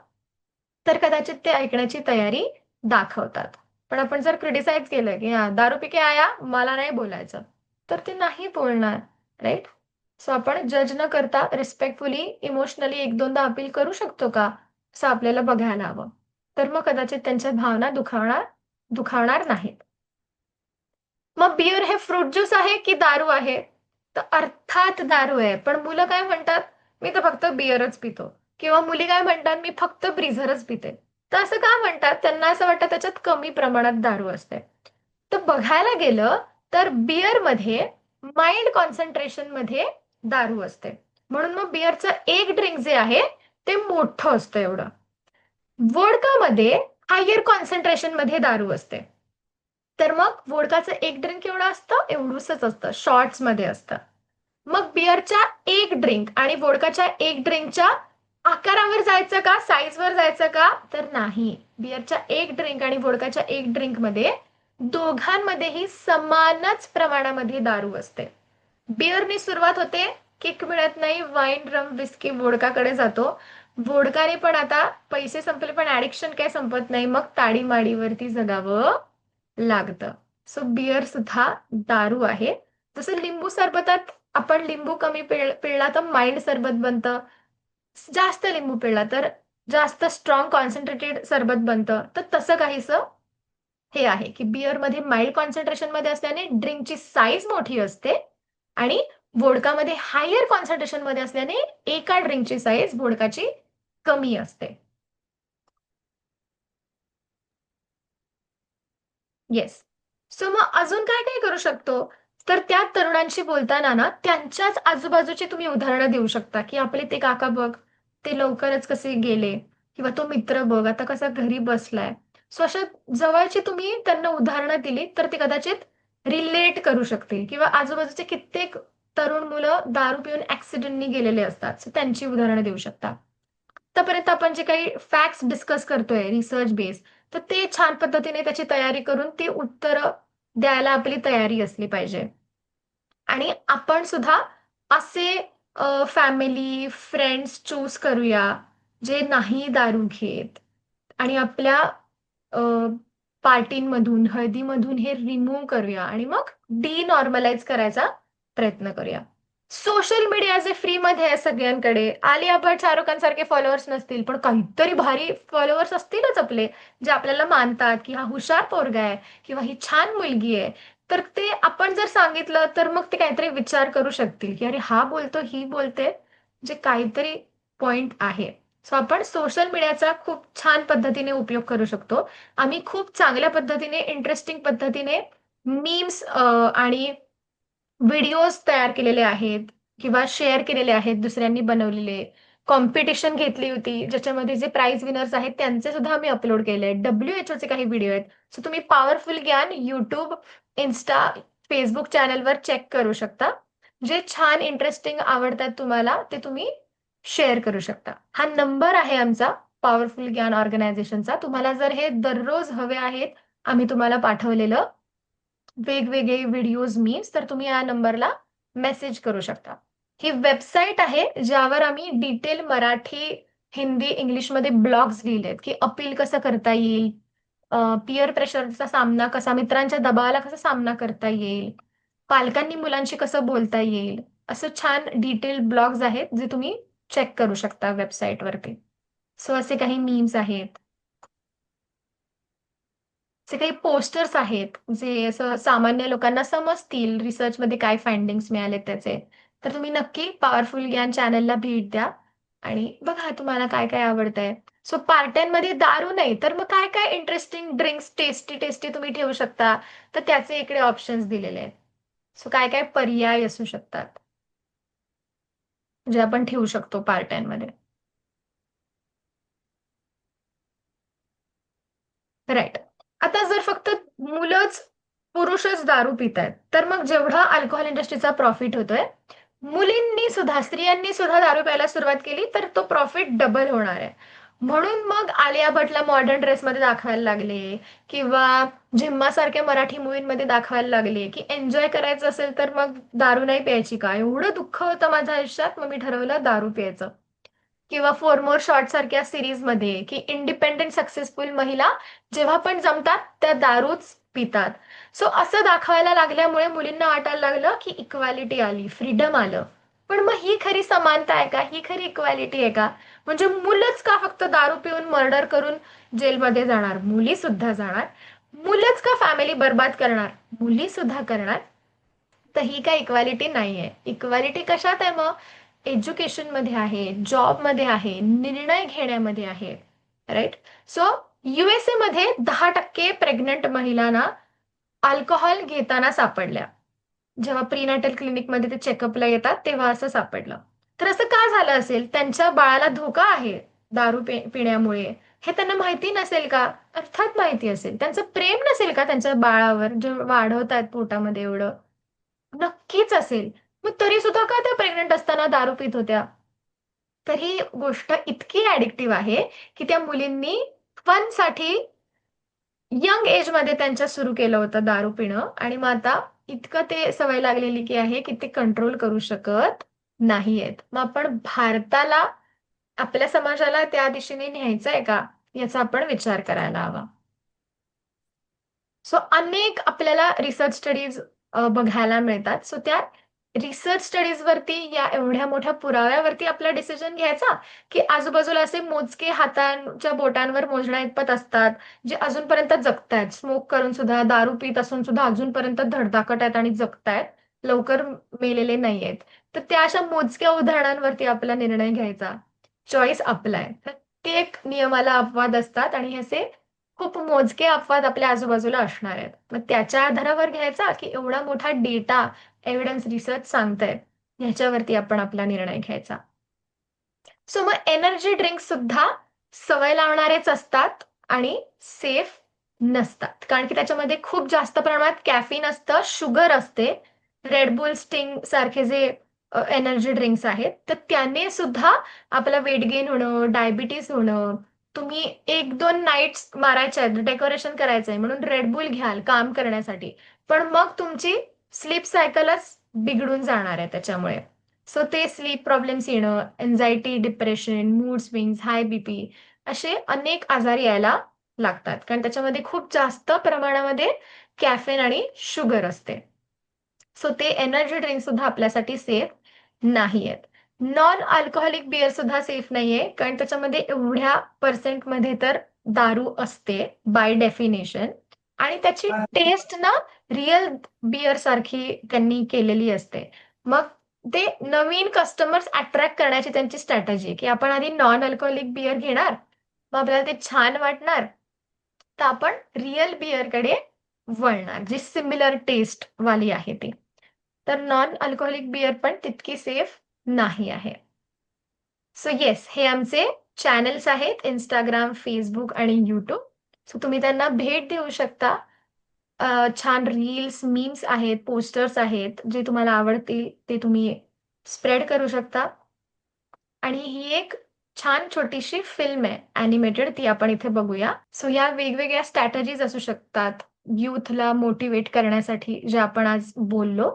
Speaker 1: तर कदाचित ते ऐकण्याची तयारी दाखवतात. पण आपण जर क्रिटिसाइज केलं, की "हां, दारू पी के आया, मला नाही बोलायचं." तर ते नाही बोलणार, राइट? सो आपण जज न करता रिस्पेक्टफुली, इमोशनली 1-2दा अपील करू शकतो का? असं आपल्याला बघायला हवं. तर मग कदाचित त्यांच्या भावना दुखावणार नाहीत. मग बिअर हे फ्रूट ज्यूस आहे की दारू आहे? तर अर्थात दारू आहे. पण मुलं काय म्हणतात, "मी तर फक्त बिअरच पितो." किंवा मुली काय म्हणतात, "मी फक्त ब्रीझरच पिते." तर असं का म्हणतात? त्यांना असं वाटतं त्याच्यात कमी प्रमाणात दारू असते. तर बघायला गेलं तर बिअरमध्ये माईल्ड कॉन्सन्ट्रेशनमध्ये दारू असते. म्हणून मग बिअरचं एक ड्रिंक जे आहे, ते मोठं असतं एवढं. व्होडकामध्ये हायर कॉन्सन्ट्रेशनमध्ये दारू असते. तर मग व्होडकाचं एक ड्रिंक केवढं असतं? एवढूसच असतं, शॉट्समध्ये असतं. मग बिअरच्या एक ड्रिंक आणि व्होडकाच्या एक ड्रिंकच्या आकारावर जायचं का? साइजवर जायचं का? तर नाही. बिअरच्या एक ड्रिंक आणि व्होडकाच्या एक ड्रिंकमध्ये दोघांमध्येही समानच प्रमाणामध्ये दारू असते. बिअरनी सुरुवात होते, किक मिळत नाही, वाईन, रम, व्हिस्की, व्होडकाकडे जातो. व्होडकाने पण आता पैसे संपले, पण ॲडिक्शन काही संपत नाही. मग ताडीमाडीवरती जगावं लागतं. सो बिअर सुद्धा दारू आहे. जसं लिंबू सरबतात आपण लिंबू कमी पिळला तर माइल्ड सरबत बनतं. जास्त लिंबू पिळला तर जास्त स्ट्राँग कॉन्सन्ट्रेटेड सरबत बनतं. तर तसं काहीसं हे आहे, की बिअरमध्ये माईल्ड कॉन्सन्ट्रेशनमध्ये असल्याने ड्रिंकची साइज मोठी असते आणि व्होडकामध्ये हायर कॉन्सन्ट्रेशनमध्ये असल्याने एका ड्रिंकची साइज व्होडकाची कमी असते. येस. सो मग अजून काय-काय करू शकतो? तर त्या तरुणांशी बोलताना ना, त्यांच्याच आजूबाजूची तुम्ही उदाहरणं देऊ शकता, की आपले ते काका बघ, ते लवकरच कसे गेले किंवा तो मित्र बघ, आता कसा घरी बसलाय. सो अशा जवळची तुम्ही त्यांना उदाहरणं दिली, तर ते कदाचित रिलेट करू शकतील किंवा आजूबाजूचे कित्येक तरुण मुलं दारू पिऊन ॲक्सिडेंटनी गेलेले असतात. सो त्यांची उदाहरणं देऊ शकता. आतापर्यंत आपण जे काही फॅक्ट्स डिस्कस करतोय रिसर्च बेस, तर ते छान पद्धतीने त्याची तयारी करून ती उत्तरं द्यायला आपली तयारी असली पाहिजे. आणि आपण सुद्धा असे फॅमिली, फ्रेंड्स चूज करूया, जे नाही दारू घेत आणि आपल्या पार्टींमधून, हळदीमधून हे रिमूव्ह करूया आणि मग डिनॉर्मलाइज करायचा प्रयत्न करूया. सोशल मीडिया जे फ्रीमध्ये आहे सगळ्यांकडे, आलिया भट, शाहरुख खान सारखे फॉलोअर्स नसतील, पण काहीतरी भारी फॉलोअर्स असतीलच आपले, जे आपल्याला मानतात की हा हुशार पोरगा आहे किंवा ही छान मुलगी आहे. तर ते आपण जर सांगितलं तर मग ते काहीतरी विचार करू शकतील की अरे हा बोलतो, ही बोलते, जे काहीतरी पॉइंट आहे. सो आपण सोशल मीडियाचा खूप छान पद्धतीने उपयोग करू शकतो. आम्ही खूप चांगल्या पद्धतीने, इंटरेस्टिंग पद्धतीने मीम्स आणि व्हिडिओज तयार केलेले आहेत किंवा शेअर केलेले आहेत दुसऱ्यांनी बनवलेले. कॉम्पिटिशन घेतली होती ज्याच्यामध्ये जे प्राइज विनर्स आहेत त्यांचे सुद्धा आम्ही अपलोड केले आहेत. WHO चे काही व्हिडिओ आहेत. सो तुम्ही पॉवरफुल ज्ञान यूट्यूब, इन्स्टा, फेसबुक चॅनलवर चेक करू शकता. जे छान इंटरेस्टिंग आवडतात तुम्हाला ते तुम्ही शेअर करू शकता. हा नंबर आहे आमचा पॉवरफुल ज्ञान ऑर्गनायझेशनचा. तुम्हाला जर हे दररोज हवे आहेत आम्ही तुम्हाला पाठवलेलं वेगवेगळे व्हिडिओज मीम्स, तर तुम्ही या नंबरला मेसेज करू शकता. ही वेबसाईट आहे ज्यावर आम्ही डिटेल मराठी, हिंदी, इंग्लिशमध्ये ब्लॉग्स लिहिलेत की अपील कसं करता येईल, पिअर प्रेशरचा सामना कसा, मित्रांच्या दबावाला कसा सामना करता येईल, पालकांनी मुलांशी कसं बोलता येईल, असं छान डिटेल ब्लॉग्स आहेत जे तुम्ही चेक करू शकता वेबसाईटवरती. सो असे काही मीम्स आहेत, असे काही पोस्टर्स आहेत जे असं सामान्य लोकांना समजतील रिसर्चमध्ये काय फाइंडिंग्स मिळाले त्याचे. तर तुम्ही नक्की पॉवरफुल ज्ञान चॅनलला भेट द्या आणि बघा तुम्हाला काय काय आवडतंय. सो पार्ट्यांमध्ये दारू नाही तर मग काय काय इंटरेस्टिंग ड्रिंक्स टेस्टी टेस्टी तुम्ही ठेवू शकता, तर त्याचे इकडे ऑप्शन्स दिलेले आहेत. सो काय काय पर्याय असू शकतात जे आपण ठेवू शकतो पार्ट्यांमध्ये. राईट. आता जर फक्त मुलंच, पुरुषच दारू पित आहेत, तर मग जेवढा अल्कोहोल इंडस्ट्रीचा प्रॉफिट होतोय, मुलींनी सुद्धा, स्त्रियांनी सुद्धा दारू प्यायला सुरुवात केली तर तो प्रॉफिट डबल होणार आहे. म्हणून मग आलिया भटला मॉडर्न ड्रेसमध्ये दाखवायला लागले किंवा झिम्मासारख्या मराठी मूवीमध्ये दाखवायला लागले की एन्जॉय करायचं असेल तर मग दारू नाही प्यायची का, एवढं दुःख होतं माझ्या आयुष्यात मग मी ठरवलं दारू प्यायचं. किंवा फोर मोर शॉर्ट सारख्या सिरीजमध्ये की इंडिपेंडेंट सक्सेसफुल महिला जेव्हा पण जमतात त्या दारूच पितात. सो असं दाखवायला लागल्यामुळे मुलींना वाटायला लागलं की इक्वॅलिटी आली, फ्रीडम आलं. पण मग ही खरी समानता आहे का, ही खरी इक्वॅलिटी आहे का? म्हणजे मुलंच का फक्त दारू पिऊन मर्डर करून जेलमध्ये जाणार, मुली सुद्धा जाणार. मुलंच का फॅमिली बर्बाद करणार, मुली सुद्धा करणार. तर ही काय इक्वॅलिटी नाही आहे. इक्वॅलिटी कशात आहे मग? एज्युकेशनमध्ये आहे, जॉबमध्ये आहे, निर्णय घेण्यामध्ये आहे. राईट. सो USA मध्ये 10% प्रेग्नंट महिलांना अल्कोहोल घेताना सापडल्या. जेव्हा प्रीनॅटल क्लिनिकमध्ये ते चेकअपला येतात तेव्हा असं सापडलं. तर असं का झालं असेल? त्यांच्या बाळाला धोका आहे दारू पिण्यामुळे, हे त्यांना माहिती नसेल का? अर्थात माहिती असेल. त्यांचं प्रेम नसेल का त्यांच्या बाळावर, जे वाढवतात पोटामध्ये एवढं? नक्कीच असेल. मग तरी सुद्धा का त्या प्रेग्नंट असताना दारू पित होत्या? तर ही गोष्ट इतकी ऍडिक्टिव्ह आहे की त्या मुलींनी फनसाठी यंग एजमध्ये त्यांच्या सुरू केलं होतं दारू पिणं आणि मग आता इतकं ते सवय लागलेली की आहे की ते कंट्रोल करू शकत नाहीयेत. मग आपण भारताला, आपल्या समाजाला त्या दिशेने न्यायचंय का, याचा आपण विचार करायला हवा. सो अनेक आपल्याला रिसर्च स्टडीज बघायला मिळतात. सो त्या रिसर्च स्टडीजवरती, या एवढ्या मोठ्या पुराव्यावरती आपला डिसिजन घ्यायचा की आजूबाजूला असे मोजके हातांच्या बोटांवर मोजण्या इतपत असतात जे अजूनपर्यंत जगतायत, स्मोक करून सुद्धा, दारू पित असून सुद्धा अजूनपर्यंत धडधाकट आहेत आणि जगतायत, लवकर मेलेले नाहीयेत. तर त्या अशा मोजक्या उदाहरणांवरती आपला निर्णय घ्यायचा. चॉईस आपला आहे. प्रत्येक नियमाला अपवाद असतात आणि असे खूप मोजके अपवाद आपल्या आजूबाजूला असणार आहेत. मग त्याच्या आधारावर घ्यायचा की एवढा मोठा डेटा, एव्हिडन्स, रिसर्च सांगतायत, ह्याच्यावरती आपण आपला निर्णय घ्यायचा. सो मग एनर्जी ड्रिंक सुद्धा सवय लावणारेच असतात आणि सेफ नसतात, कारण की त्याच्यामध्ये खूप जास्त प्रमाणात कॅफीन असतं, शुगर असते. रेडबुल, स्टिंग सारखे जे एनर्जी ड्रिंक्स आहेत, तर त्याने सुद्धा आपलं वेट गेन होणं, डायबिटीस होणं. तुम्ही 1-2 नाईट्स मारायच्या आहेत, डेकोरेशन करायचंय म्हणून रेडबुल घ्याल काम करण्यासाठी, पण मग तुमची स्लीप सायकलच बिघडून जाणार आहे त्याच्यामुळे. सो ते स्लीप प्रॉब्लेम्स येणं, anxiety, depression, mood swings, high BP, असे अनेक आजार यायला लागतात कारण त्याच्यामध्ये खूप जास्त प्रमाणामध्ये कॅफेन आणि शुगर असते. सो ते एनर्जी ड्रिंक सुद्धा आपल्यासाठी सेफ नाही आहेत. नॉन अल्कोहोलिक बिअर सुद्धा सेफ नाहीये कारण त्याच्यामध्ये एवढ्या पर्सेंटमध्ये तर दारू असते बाय डेफिनेशन आणि त्याची टेस्ट ना रिअल बिअर सारखी त्यांनी केलेली असते. मग ते नवीन कस्टमर्स अट्रॅक्ट करण्याची त्यांची स्ट्रॅटेजी आहे की आपण आधी नॉन अल्कोहोलिक बिअर घेणार, मग आपल्याला ते छान वाटणार, तर आपण रिअल बिअरकडे वळणार जी सिमिलर टेस्ट वाली आहे ती. तर नॉन अल्कोहोलिक बिअर पण तितकी सेफ नाही आहे. सो येस, हे आमचे चॅनल्स आहेत इंस्टाग्राम, फेसबुक आणि यूट्यूब. सो तुम्ही त्यांना भेट देऊ शकता. छान रील्स, मीम्स आहेत, पोस्टर्स आहेत, जे तुम्हाला आवडतील ते तुम्ही स्प्रेड करू शकता. आणि ही एक छान छोटीशी फिल्म आहे ॲनिमेटेड, ती आपण इथे बघूया. सो ह्या वेगवेगळ्या स्ट्रॅटेजीज असू शकतात यूथला मोटिवेट करण्यासाठी, जे आपण आज बोललो.